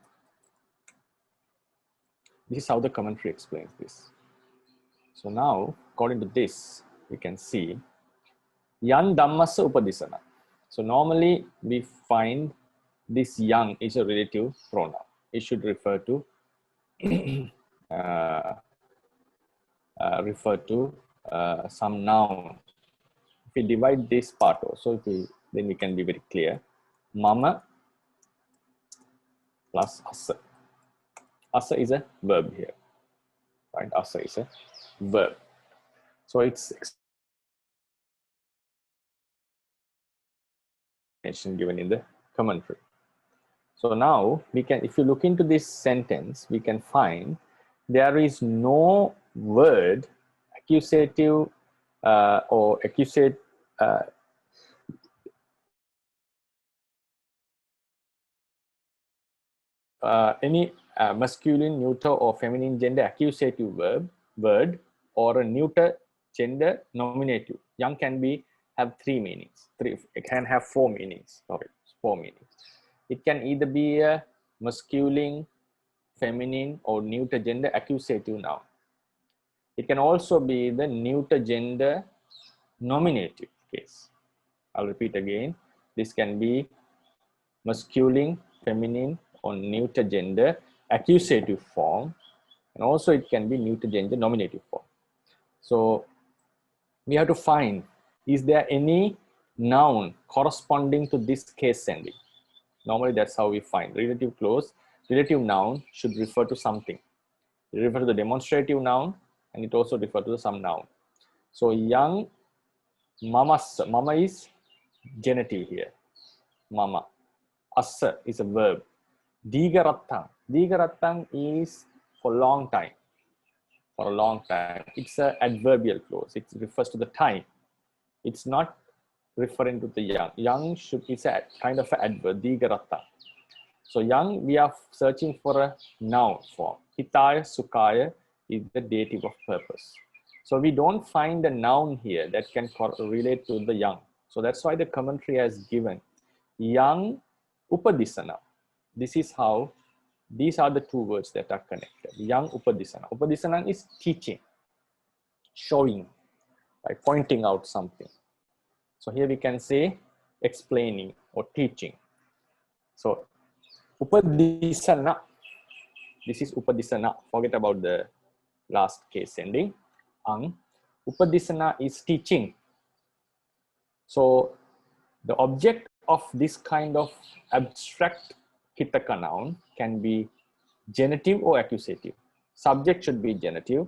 This is how the commentary explains this. So now, according to this, we can see yang dhammassa upadisana. So normally we find this yang is a relative pronoun. It should refer to some noun. If we divide this part also, then we can be very clear. Mama plus asa. Asa is a verb here, right? Asa is a verb. So it's explanation given in the commentary. So now we can, if you look into this sentence, we can find there is no word accusative or accusate any masculine, neuter, or feminine gender accusative word or a neuter gender nominative. Yang can have three meanings. It can have four meanings. Sorry, four meanings. It can either be a masculine, feminine, or neuter gender accusative noun. It can also be the neuter gender nominative case. I'll repeat again. This can be masculine, feminine, or neuter gender accusative form, and also it can be neuter gender nominative form. So we have to find, is there any noun corresponding to this case sending? Normally that's how we find. Relative clause, relative noun should refer to something. It refers to the demonstrative noun, and it also refers to some noun. So yang mamassa, mama is genitive here. Mama. Assa is a verb. Digarattang. Digarattang is for long time. For a long time. It's an adverbial clause. It refers to the time. It's not referring to the young. Young is a kind of an adverb. Digarattang. So young, we are searching for a noun form. Hitaya, sukhaya is the dative of purpose. So we don't find a noun here that can relate to the young. So that's why the commentary has given yang upadisana. This is how, these are the two words that are connected. Yang upadisana. Upadisana is teaching, showing, by pointing out something. So here we can say explaining or teaching. So upadisana, this is upadisana. Forget about the last case ending. Ang. Upadisana is teaching. So the object of this kind of abstract hitaka noun can be genitive or accusative. Subject should be genitive.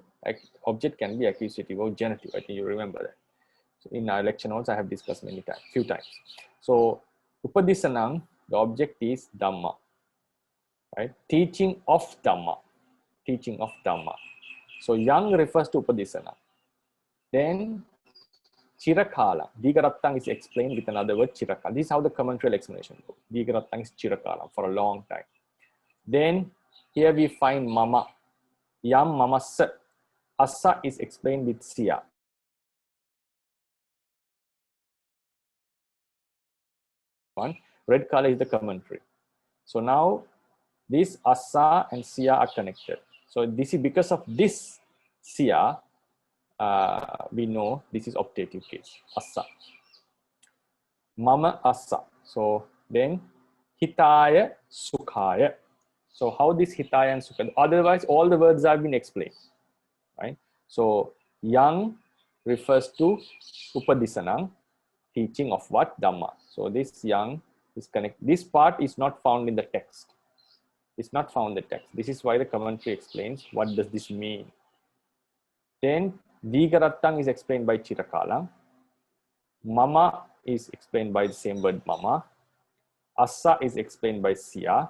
Object can be accusative or genitive. I think you remember that. So in our lecture notes, I have discussed few times. So upadisanang, the object is Dhamma, right? Teaching of Dhamma. Teaching of Dhamma. So yang refers to upadisana. Then chirakala. Digarattang is explained with another word, chirakala. This is how the commentary explanation goes. Digarattang is chirakala, for a long time. Then here we find mama. Yam mamassa. Asa is explained with siya. One red color is the commentary. So now this asa and siya are connected. So this is because of this siya, we know this is optative case, asa. Mama asa. So then hitaya sukhaya. So how this hitaya and sukhaya, otherwise all the words have been explained, right? So yang refers to upadisanang, teaching of what? Dhamma. So this yang is connected. This part is not found in the text. It's not found in the text. This is why the commentary explains what does this mean. Then Digarattang is explained by Chirakalang. Mama is explained by the same word mama. Asa is explained by siya,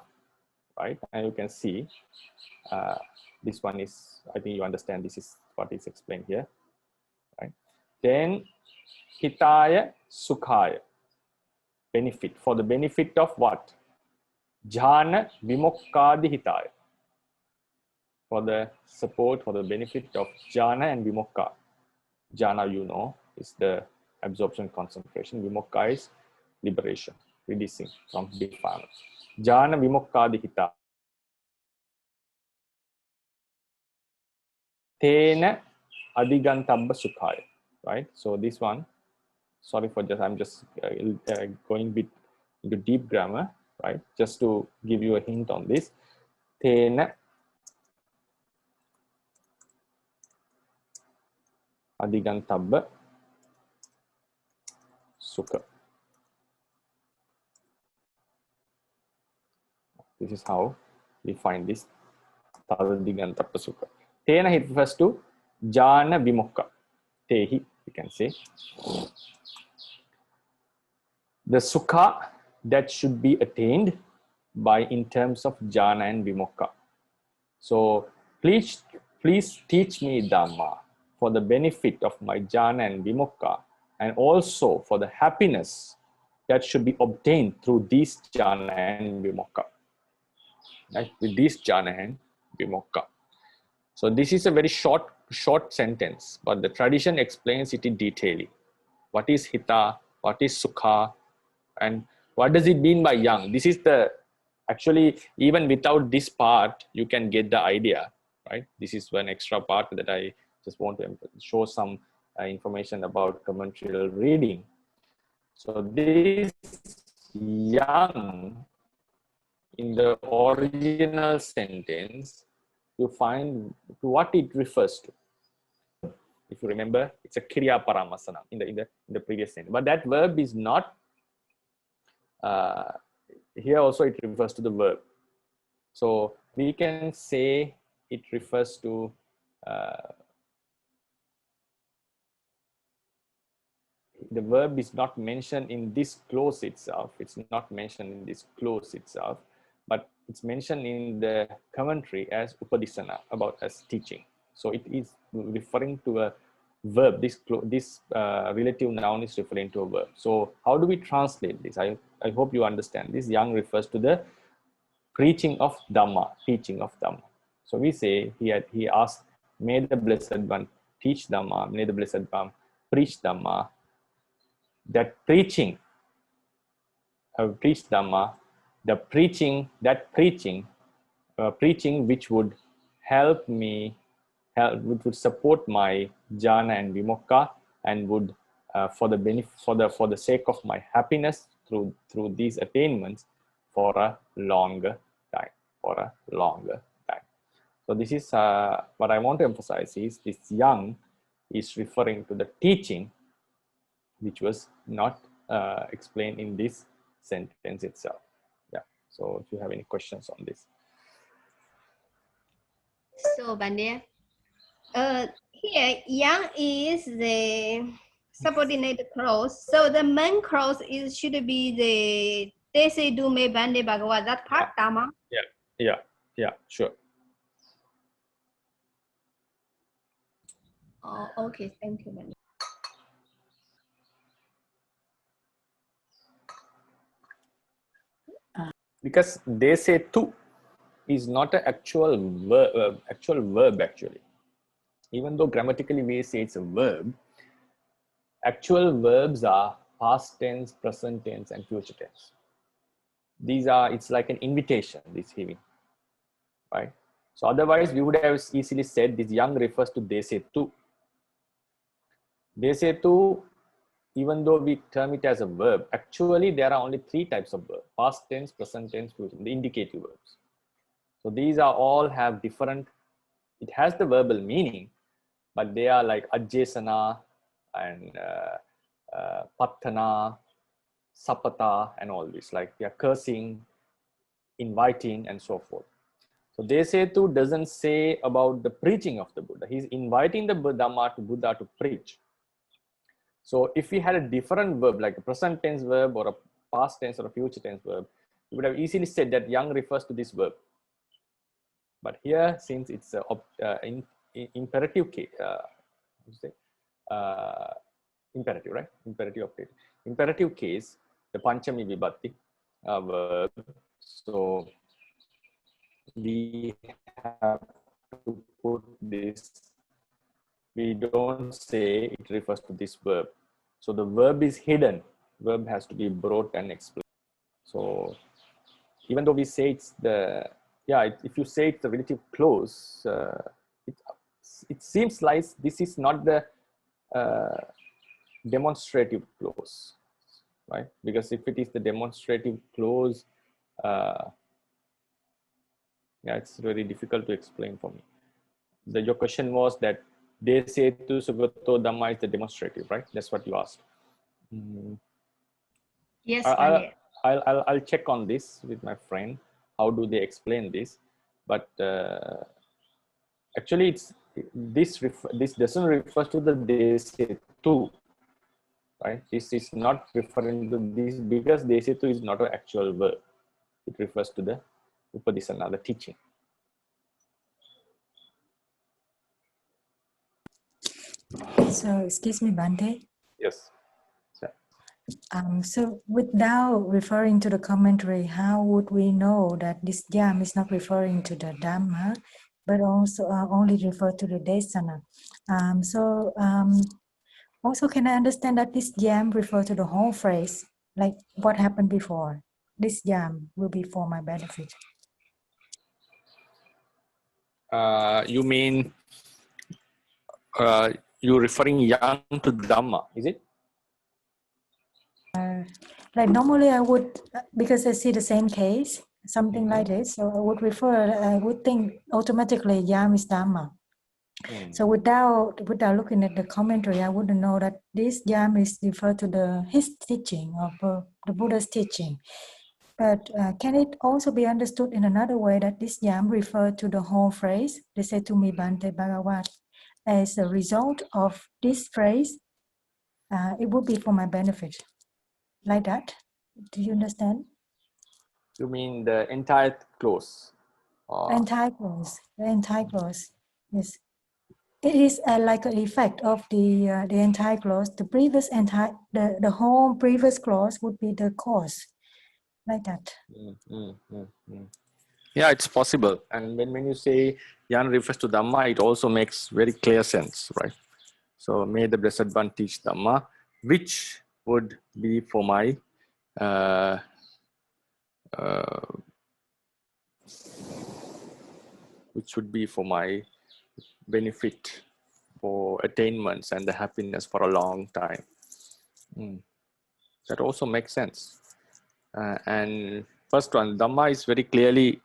right? And you can see this one is, I think you understand this is what is explained here, right? Then hitaya sukhaya, benefit, for the benefit of what? Jhana vimokkadi hitaya, for the support, for the benefit of jhana and vimokka. Jhana, you know, is the absorption concentration. Vimokka is liberation, releasing from defilement. Jhana vimokkadi hitaya. Tena adigantabba sukhaya, right? So this one, sorry for just, I'm just going bit into deep grammar, right? Just to give you a hint on this. Tena adigantabba sukha. This is how we find this adigantabba sukha. Tena refers to jhana vimokka. Tehi, you can say. The sukha that should be attained by in terms of jhana and vimokka. So please teach me Dhamma for the benefit of my jhana and vimokka, and also for the happiness that should be obtained through this jhana and vimokka. Right? With this jhana and vimokka. So this is a very short sentence, but the tradition explains it in detail. What is hita? What is sukha? And what does it mean by yang? This is the, actually, even without this part, you can get the idea, right? This is one extra part that I just want to show some information about commentarial reading. So this yang in the original sentence, you find to what it refers to. If you remember, it's a kriya paramasana in the previous sentence, but that verb is not here. Also it refers to the verb, so we can say it refers to the verb is not mentioned in this clause itself. It's not mentioned in this clause itself, but it's mentioned in the commentary as upadisana, about as teaching. So it is referring to a verb. This relative noun is referring to a verb. So how do we translate this? I hope you understand. This yang refers to the preaching of Dhamma, teaching of Dhamma. So we say he asked, may the Blessed One teach Dhamma, may the Blessed One preach Dhamma. That preaching, preach Dhamma, the preaching which would help me, would support my jhana and vimokka, and would for the benefit, for the sake of my happiness through these attainments for a longer time. So this is what I want to emphasize is this yang is referring to the teaching, which was not explained in this sentence itself. Yeah. So if you have any questions on this. So Bhante, here yang is the subordinate clause. So the main clause should be the Desi Dume Bhante Bhagavad, that part, Dhamma. Yeah, sure. Oh, okay, thank you, Bhante. Because they say tu is not an actual verb actually. even though grammatically we say it's a verb, actual verbs are past tense, present tense, and future tense. These are, it's like an invitation, this hearing, right? So otherwise we would have easily said this young refers to desetu. Desetu, even though we term it as a verb, actually there are only three types of verb: past tense, present tense, future, the indicative verbs. So these are all have different, it has the verbal meaning, but they are like ajjesana and pattana, sapata, and all this, like they are cursing, inviting, and so forth. So Desetu doesn't say about the preaching of the Buddha. He's inviting the Buddha to preach. So if we had a different verb, like a present tense verb or a past tense or a future tense verb, we would have easily said that young refers to this verb. But here, since it's an imperative case, imperative, right? Imperative of imperative case, the Panchami Vibhakti verb. So we have to put this, we don't say it refers to this verb. So the verb is hidden. Verb has to be brought and explained. So even though we say it's the, if you say it's the relative clause, it seems like this is not the demonstrative clause, right? Because if it is the demonstrative clause, it's very difficult to explain for me. Your question was that Desetu Sugato Dhamma is the demonstrative, right? That's what you asked. Yes, I'll check on this with my friend. How do they explain this? But actually, this doesn't refer to the Desetu, right? This is not referring to this because Desetu is not an actual verb. It refers to the Upadisana, the teaching. So, excuse me, Bhante. Yes. So without referring to the commentary, how would we know that this yam is not referring to the Dhamma, but also only refer to the Desana? Also, can I understand that this yam refers to the whole phrase, like what happened before? This yam will be for my benefit. You mean you're referring young to Dhamma, is it? Like normally I would, because I see the same case, something like this, so I would think automatically yam is Dhamma. So without looking at the commentary, I wouldn't know that this yam is referred to his teaching of the Buddha's teaching. But can it also be understood in another way that this yam referred to the whole phrase, Desetu mi Bhante Bhagavat, as a result of this phrase, it would be for my benefit. Like that? Do you understand? You mean the entire clause? Entire clause. The entire clause. Yes. It is like an effect of the entire clause. The whole previous clause would be the cause. Like that. Yeah, it's possible. And when you say Yan refers to Dhamma, it also makes very clear sense, right? So may the Blessed One teach Dhamma, which would be for my which would be for my benefit, for attainments and the happiness for a long time. That also makes sense. And first one, Dhamma is very clearly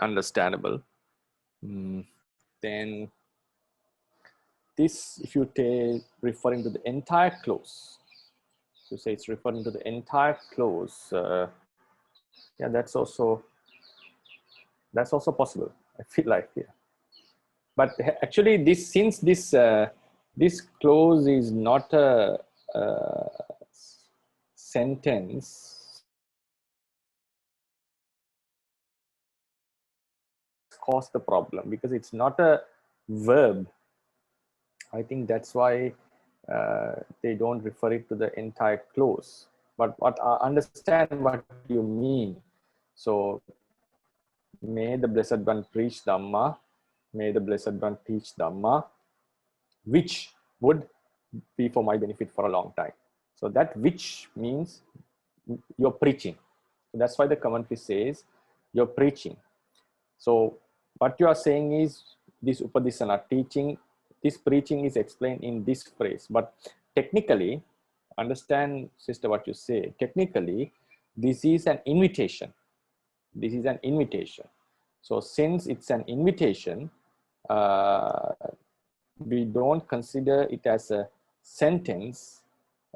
understandable. Then this, if you take referring to the entire clause, so say it's referring to the entire clause, yeah, that's also possible, I feel like. Yeah. But actually since this clause is not a sentence, cause the problem because it's not a verb. I think that's why they don't refer it to the entire clause. But what I understand what you mean. So may the Blessed One preach Dhamma, may the Blessed One teach Dhamma, which would be for my benefit for a long time. So that which means you're preaching. So that's why the commentary says you're preaching. So what you are saying is this upadisana teaching, this preaching is explained in this phrase. But technically, understand, sister, what you say. Technically, this is an invitation. This is an invitation. So since it's an invitation, we don't consider it as a sentence,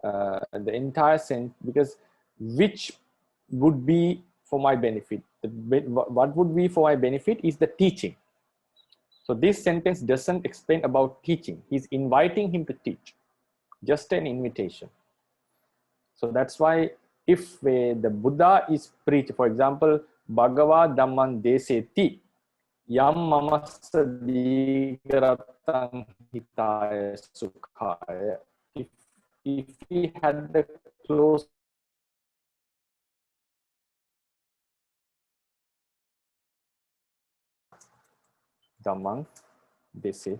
the entire sentence, because which would be for my benefit. What would be for my benefit is the teaching. So this sentence doesn't explain about teaching. He's inviting him to teach, just an invitation. So that's why if the Buddha is preached, for example, Bhagava Dhamman Deseti, Yam Mamasa Digaratang Hitaya Sukhaya. If he had the close Dhammang Deseti.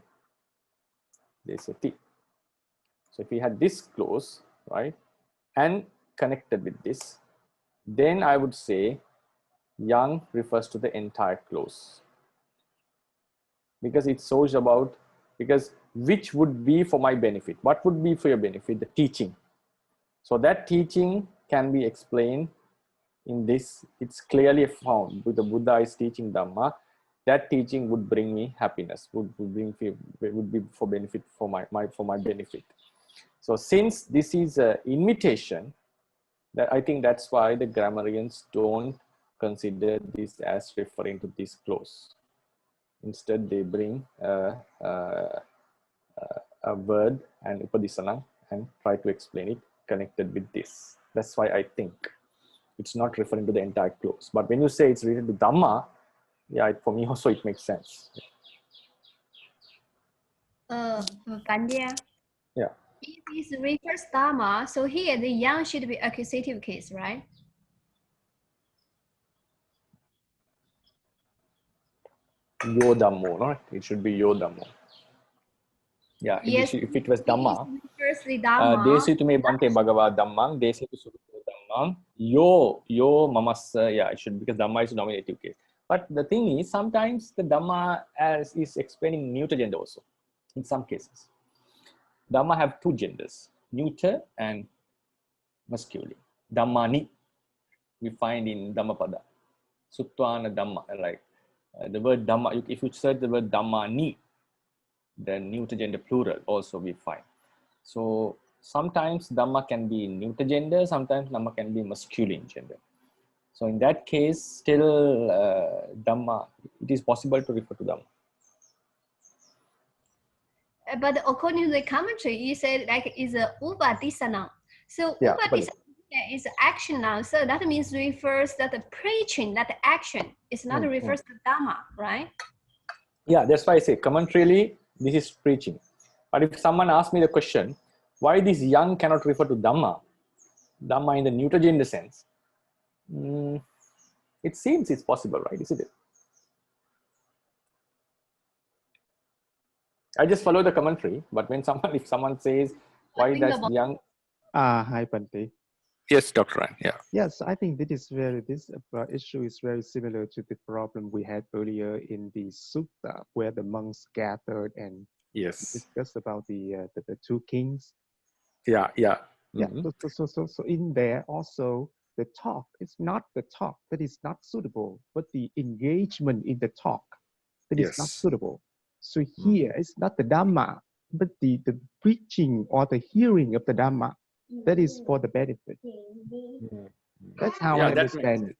So if he had this close, right, and connected with this, then I would say yang refers to the entire clause, because it shows about, because which would be for my benefit. What would be for your benefit? The teaching. So that teaching can be explained in this. It's clearly found with the Buddha is teaching Dhamma. That teaching would bring me happiness, would be for benefit, for my benefit. So since this is an invitation, that I think that's why the grammarians don't consider this as referring to this clause. Instead, they bring a word and upadisana and try to explain it connected with this. That's why I think it's not referring to the entire clause. But when you say it's related to Dhamma, yeah, for me also it makes sense. Pandya. Yeah. If this refers Dhamma, so here the yang should be accusative case, right? Yo Dhammo, no? It should be Yo Dhammo. Yeah, Yes. if it was Dhamma, Refers the Dhamma. Desi tu me Bhante Maggavihāri Dhammang, Desi tu Sutta Dhammang, Yo Mamassa, yeah, it should, because Dhamma is a nominative case. But the thing is, sometimes the Dhamma is explaining neuter gender also, in some cases. Dhamma have two genders, neuter and masculine. Dhammani, we find in Dhammapada. Suttwana Dhamma, like the word Dhamma, if you search the word Dhammani, the neuter gender plural also we find. So sometimes Dhamma can be neuter gender, sometimes Dhamma can be masculine gender. So in that case, still Dhamma, it is possible to refer to Dhamma. But according to the commentary, you said like is a upadisana. So Yeah, upadisana is action now. So that means refers that the preaching, that action is not refers to Dhamma, right? Yeah, that's why I say commentarily, this is preaching. But if someone asks me the question, why this yang cannot refer to Dhamma, Dhamma in the neuter gender sense, it seems it's possible, right? Isn't it? I just follow the commentary, but when if someone says, why does yang? Hi, Bhante. Yes, Dr. Ryan, yeah. Yes, I think this issue is very similar to the problem we had earlier in the sutta, where the monks gathered and discussed about the two kings. Yeah. Yeah. So in there also the talk, it's not the talk that is not suitable, but the engagement in the talk that is not suitable. So here it's not the Dhamma, but the preaching or the hearing of the Dhamma that is for the benefit. That's how I understand it.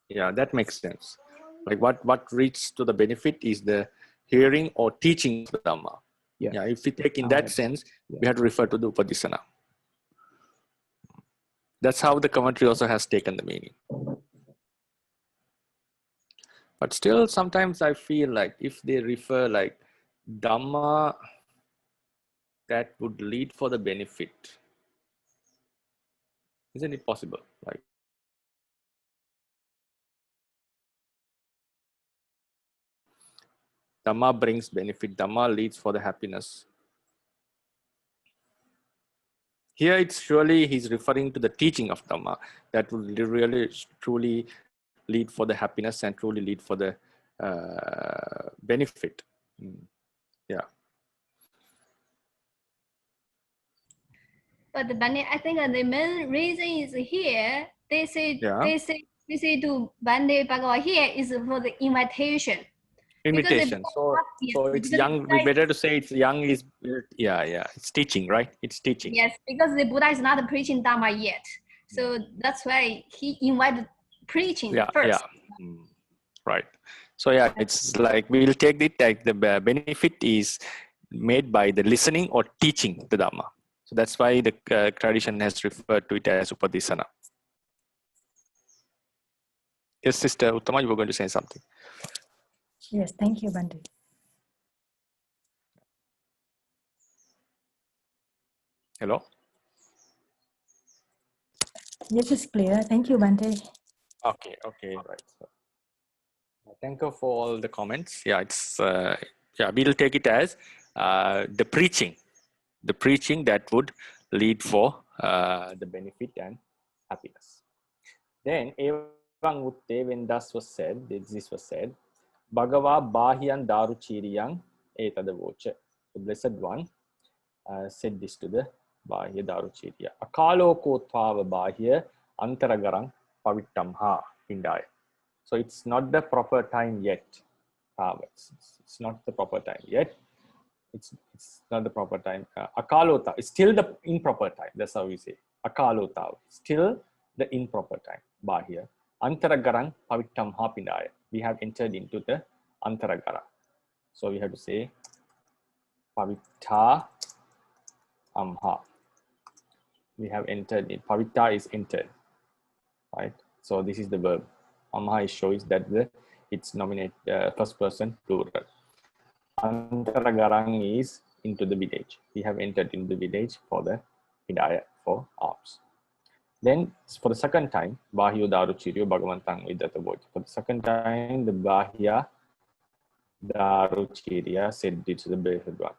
Yeah, that makes sense. Like what reaches to the benefit is the hearing or teaching of the Dhamma. Yes. Yeah, if we take in that sense, we have to refer to the Upadisana. That's how the commentary also has taken the meaning. But still, sometimes I feel like if they refer like Dhamma that would lead for the benefit, isn't it possible? Like, Dhamma brings benefit, Dhamma leads for the happiness. Here it's surely he's referring to the teaching of Dhamma that will really truly lead for the happiness and truly lead for the benefit. Yeah. But I think the main reason is here. They say to Bhante Bhagavad here is for the invitation. Invitation. So it's young. We better to say it's young is it's teaching, right? It's teaching. Yes, because the Buddha is not preaching Dhamma yet. So that's why he invited preaching first. Yeah. Right. So yeah, it's like we'll take it like the benefit is made by the listening or teaching the Dhamma. So that's why the tradition has referred to it as Upadesana. Yes, Sister Uttama, you were going to say something. Yes, thank you, Bhante. Hello? Yes, it's clear. Thank you, Bhante. Okay, right. So, thank you for all the comments. Yeah, it's we'll take it as the preaching that would lead for the benefit and happiness. Then Evang Utte, when this was said, Bhagava Bahyan Daruchiriyang Etadavocha. The Blessed One said this to the Bahya Daruchiriya. Akalokotthava Bahya Antaragarang Pavittamha Pindaya. So it's not the proper time yet. It's not the proper time yet. It's not the proper time. Akalota is still the improper time. That's how we say. Akalota, still the improper time. Bahya. Antaragarang Pavittamha Pindaya. We have entered into the Antaragara. So we have to say Pavitta Amha. We have entered in. Pavitta is entered. Right? So this is the verb. Amha shows that it's nominate first person plural. Antaragarang is into the village. We have entered into the village for the Hidayah, for alms. Then for the second time, Bahyo Daruchiryo Bhagavantang Vidatavoja. For the second time, the Bahya Daruchirya said this to the Blessed One.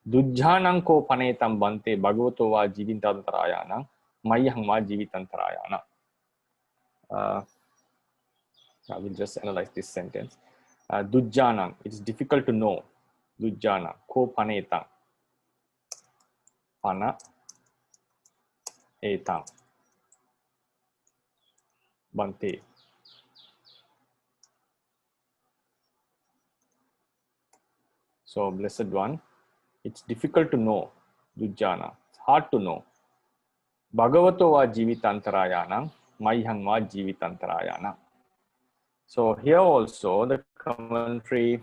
Dujjanang ko panetam bante bhagavato va jivitantarayana mayahang va jivitantarayana. I will just analyze this sentence. Dujjanang, it's difficult to know. Dujjana, ko panetam. Pana etam. Bante. So, Blessed One, it's difficult to know. Dujjana, it's hard to know. Bhagavato va jivitantarayana mayahang va jivitantarayana. So here also the commentary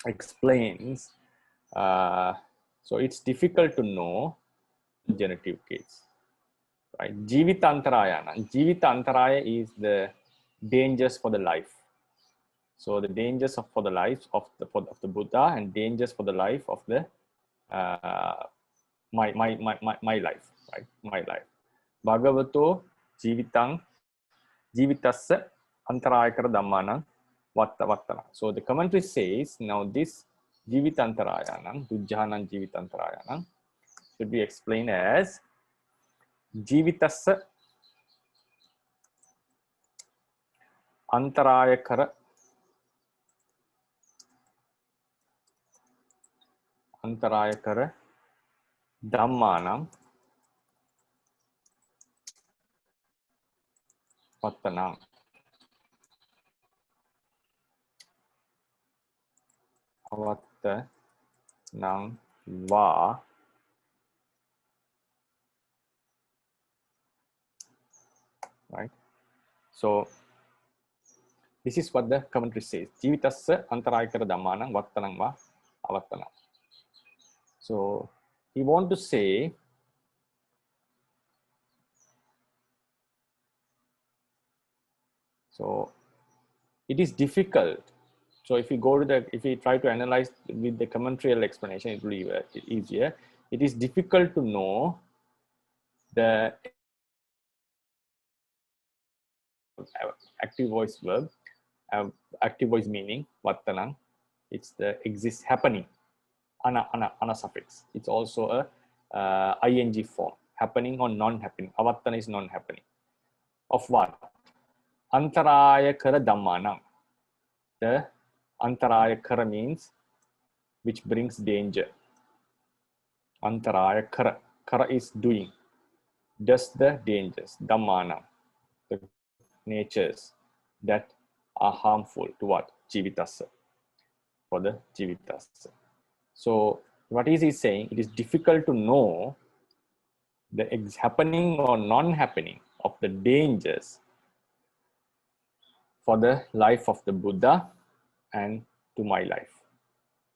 explains, so it's difficult to know the genitive case, right? Jivitantarayana. Jivitantaraya is the dangers for the life. So the dangers for the life of the Buddha and dangers for the life of the my life, right? My life. Bhagavato jivitasya antarayakara dhammanam vattana. So the commentary says, now this jivitantarayanam, dujjanam jivitantarayanam, should be explained as jivitasya antarayakara dhammanam vattanam. Vattanam va. Right. So this is what the commentary says. Jivitasya antarayakara dhammanam vattanam va avattanam. So he want to say so it is difficult. So if we go to if we try to analyze with the commentarial explanation, it will be easier. It is difficult to know the active voice verb, active voice meaning vattanam. It's the happening. Ana suffix. It's also ing form. Happening or non-happening. Avattana is non-happening. Of what? Antaraya kara dhammanam. The antaraya kara means which brings danger. Antaraya kara. Kara is doing. Does the dangers. Dhammanam. The natures that are harmful to what? Jivitassa. For the Jivitassa. So what is he saying? It is difficult to know the happening or non-happening of the dangers for the life of the Buddha and to my life,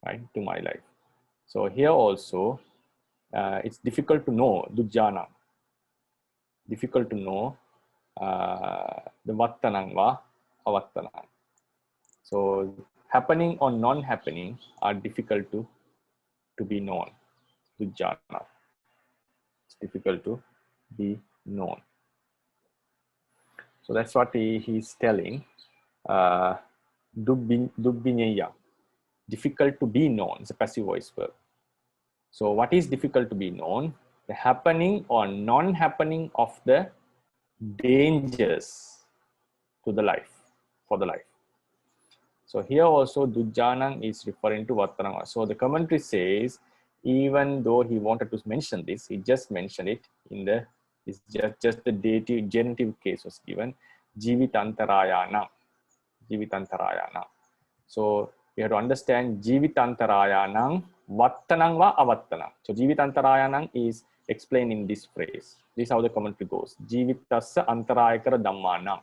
right? To my life. So here also, it's difficult to know Dujjana. Difficult to know the Vattanang va Avattanang. So happening or non-happening are difficult to be known. Dujjana. It's difficult to be known. So that's what he's telling. Dubbineya. Difficult to be known is a passive voice verb. So what is difficult to be known? The happening or non-happening of the dangers to the life, for the life. So here also Dujjanang is referring to Vattanang. So the commentary says, even though he wanted to mention this, he just mentioned it in the, it's just the dative, genitive case was given, Jivitantarayana. Jivitantarayana. So we have to understand Jivitantarayanang, Vattanang va Avattanang. So Jivitantarayanang is explained in this phrase. This is how the commentary goes. Jivitassa antarayakara dhammanam.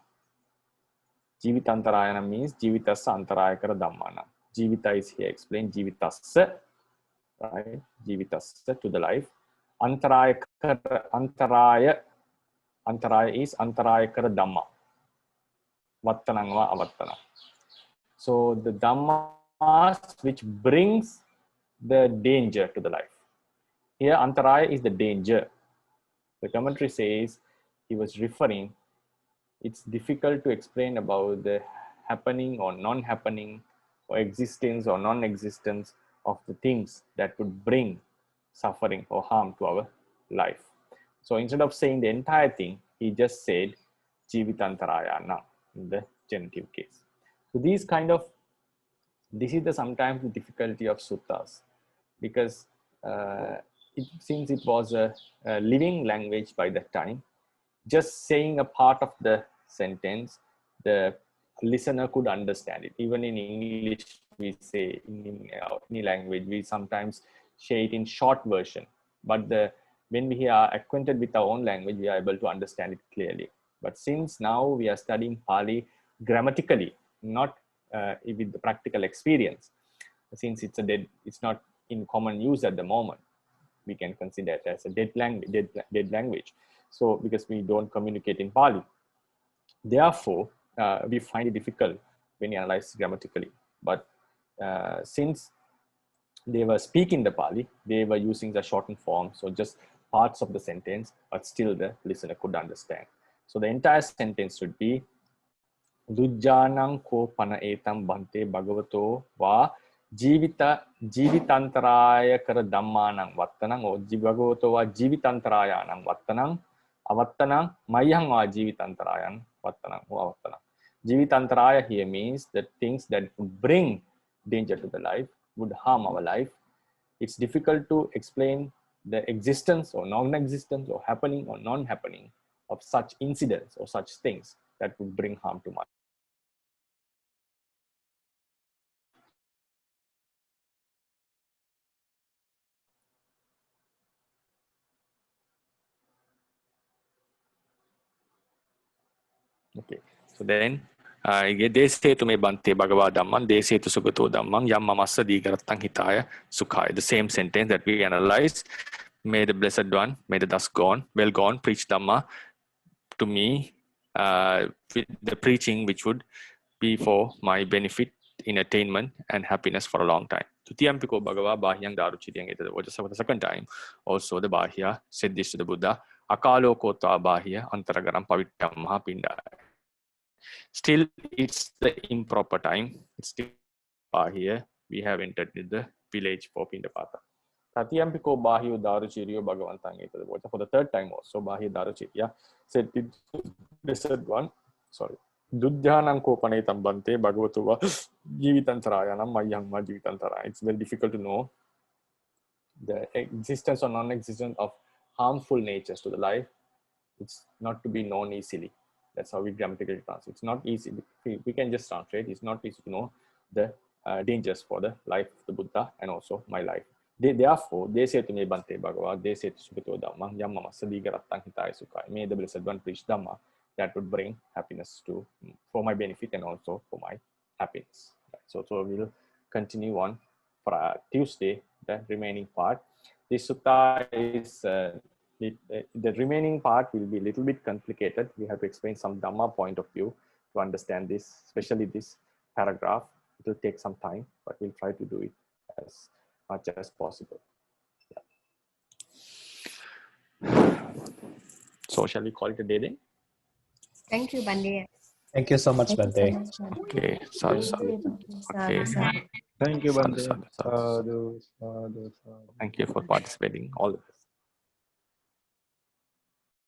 Jivitantarayanam means Jivitassa antarayakara dhammanam. Jivita is here explained. Jivitassa, right? Jivitassa to the life. Antaraya is antarayakara dhamma. Vattanang va Avattanang. So the dhammas which brings the danger to the life. Here antaraya is the danger. The commentary says he was referring, it's difficult to explain about the happening or non-happening or existence or non-existence of the things that would bring suffering or harm to our life. So instead of saying the entire thing, he just said Jivitantarayana in the genitive case. So this is the sometimes the difficulty of suttas, because since it was a living language by that time, just saying a part of the sentence, the listener could understand it. Even in English, we say in any language, we sometimes say it in short version. But when we are acquainted with our own language, we are able to understand it clearly. But since now we are studying Pāli grammatically, not with the practical experience, since it's not in common use at the moment, we can consider it as a dead language. So because we don't communicate in Pāli, therefore we find it difficult when you analyze grammatically. But since they were speaking the Pāli, they were using the shortened form, so just parts of the sentence, but still the listener could understand. So the entire sentence should be Dujjanang ko pana etam Bhante Bhagavato va Jivitantaraya kara dhammanang Vattanang or Bhagavato va Jivitantarayanang Vattanang Avattanang Mayang va Jivitantarayan Vattanang or Avattanang. Jivitantaraya here means the things that would bring danger to the life, would harm our life. It's difficult to explain the existence or non-existence or happening or non-happening of such incidents or such things that would bring harm to my life. Okay, so then Dese to me Bhante Bhagavad Dhamman, Dese to Sugato Dhammam, Yamamasa Digaratang Hitaya Sukhaya. The same sentence that we analyzed. May the Blessed One, may the dust gone, well gone, preach Dhamma to me, with the preaching which would be for my benefit in attainment and happiness for a long time. Tutiyampi Bhagava Bahyang Daruchitiyang. It was the second time. Also the Bahya said this to the Buddha. Akalo Kota Bahya Antaragaram Pavitam Mahapinda. Still, it's the improper time. It's still here. We have entered in the village for Pindapata. Tatiyampiko Bahi Udaruchiriyo Bhagavantan Etadu Vocha. For the third time also, Bahi Udaruchiriya said the third one, sorry. Dudhyanam Kopanetam Bhante Bhagavatuva Jivitantarāyanam Mayyamma Jivitantara. It's very difficult to know the existence or non-existence of harmful natures to the life. It's not to be known easily. That's how we grammatically translate. It's not easy. We can just translate. It's not easy to know the dangers for the life of the Buddha and also my life. Therefore, they say to me, Bhante Bhagavad, they say to Subhito Dhamma, Yammama Sadigaratang Hitai Sukai. May the blessed one preach Dhamma that would bring happiness for my benefit and also for my happiness. So we'll continue on for Tuesday, the remaining part. This sutta is, the remaining part will be a little bit complicated. We have to explain some Dhamma point of view to understand this, especially this paragraph. It will take some time, but we'll try to do it as much as possible. Yeah. So shall we call it a day then? Thank you, Bhante. Thank you so much, Thank you so Bhante. much, Bhante. Okay, sadhu, Thank sadhu. you, Bhante. Okay. Sadhu, sadhu. Thank you, Sadhu, Bhante. sadhu, sadhu. Sadhu, sadhu, sadhu. Thank you for participating. All the best.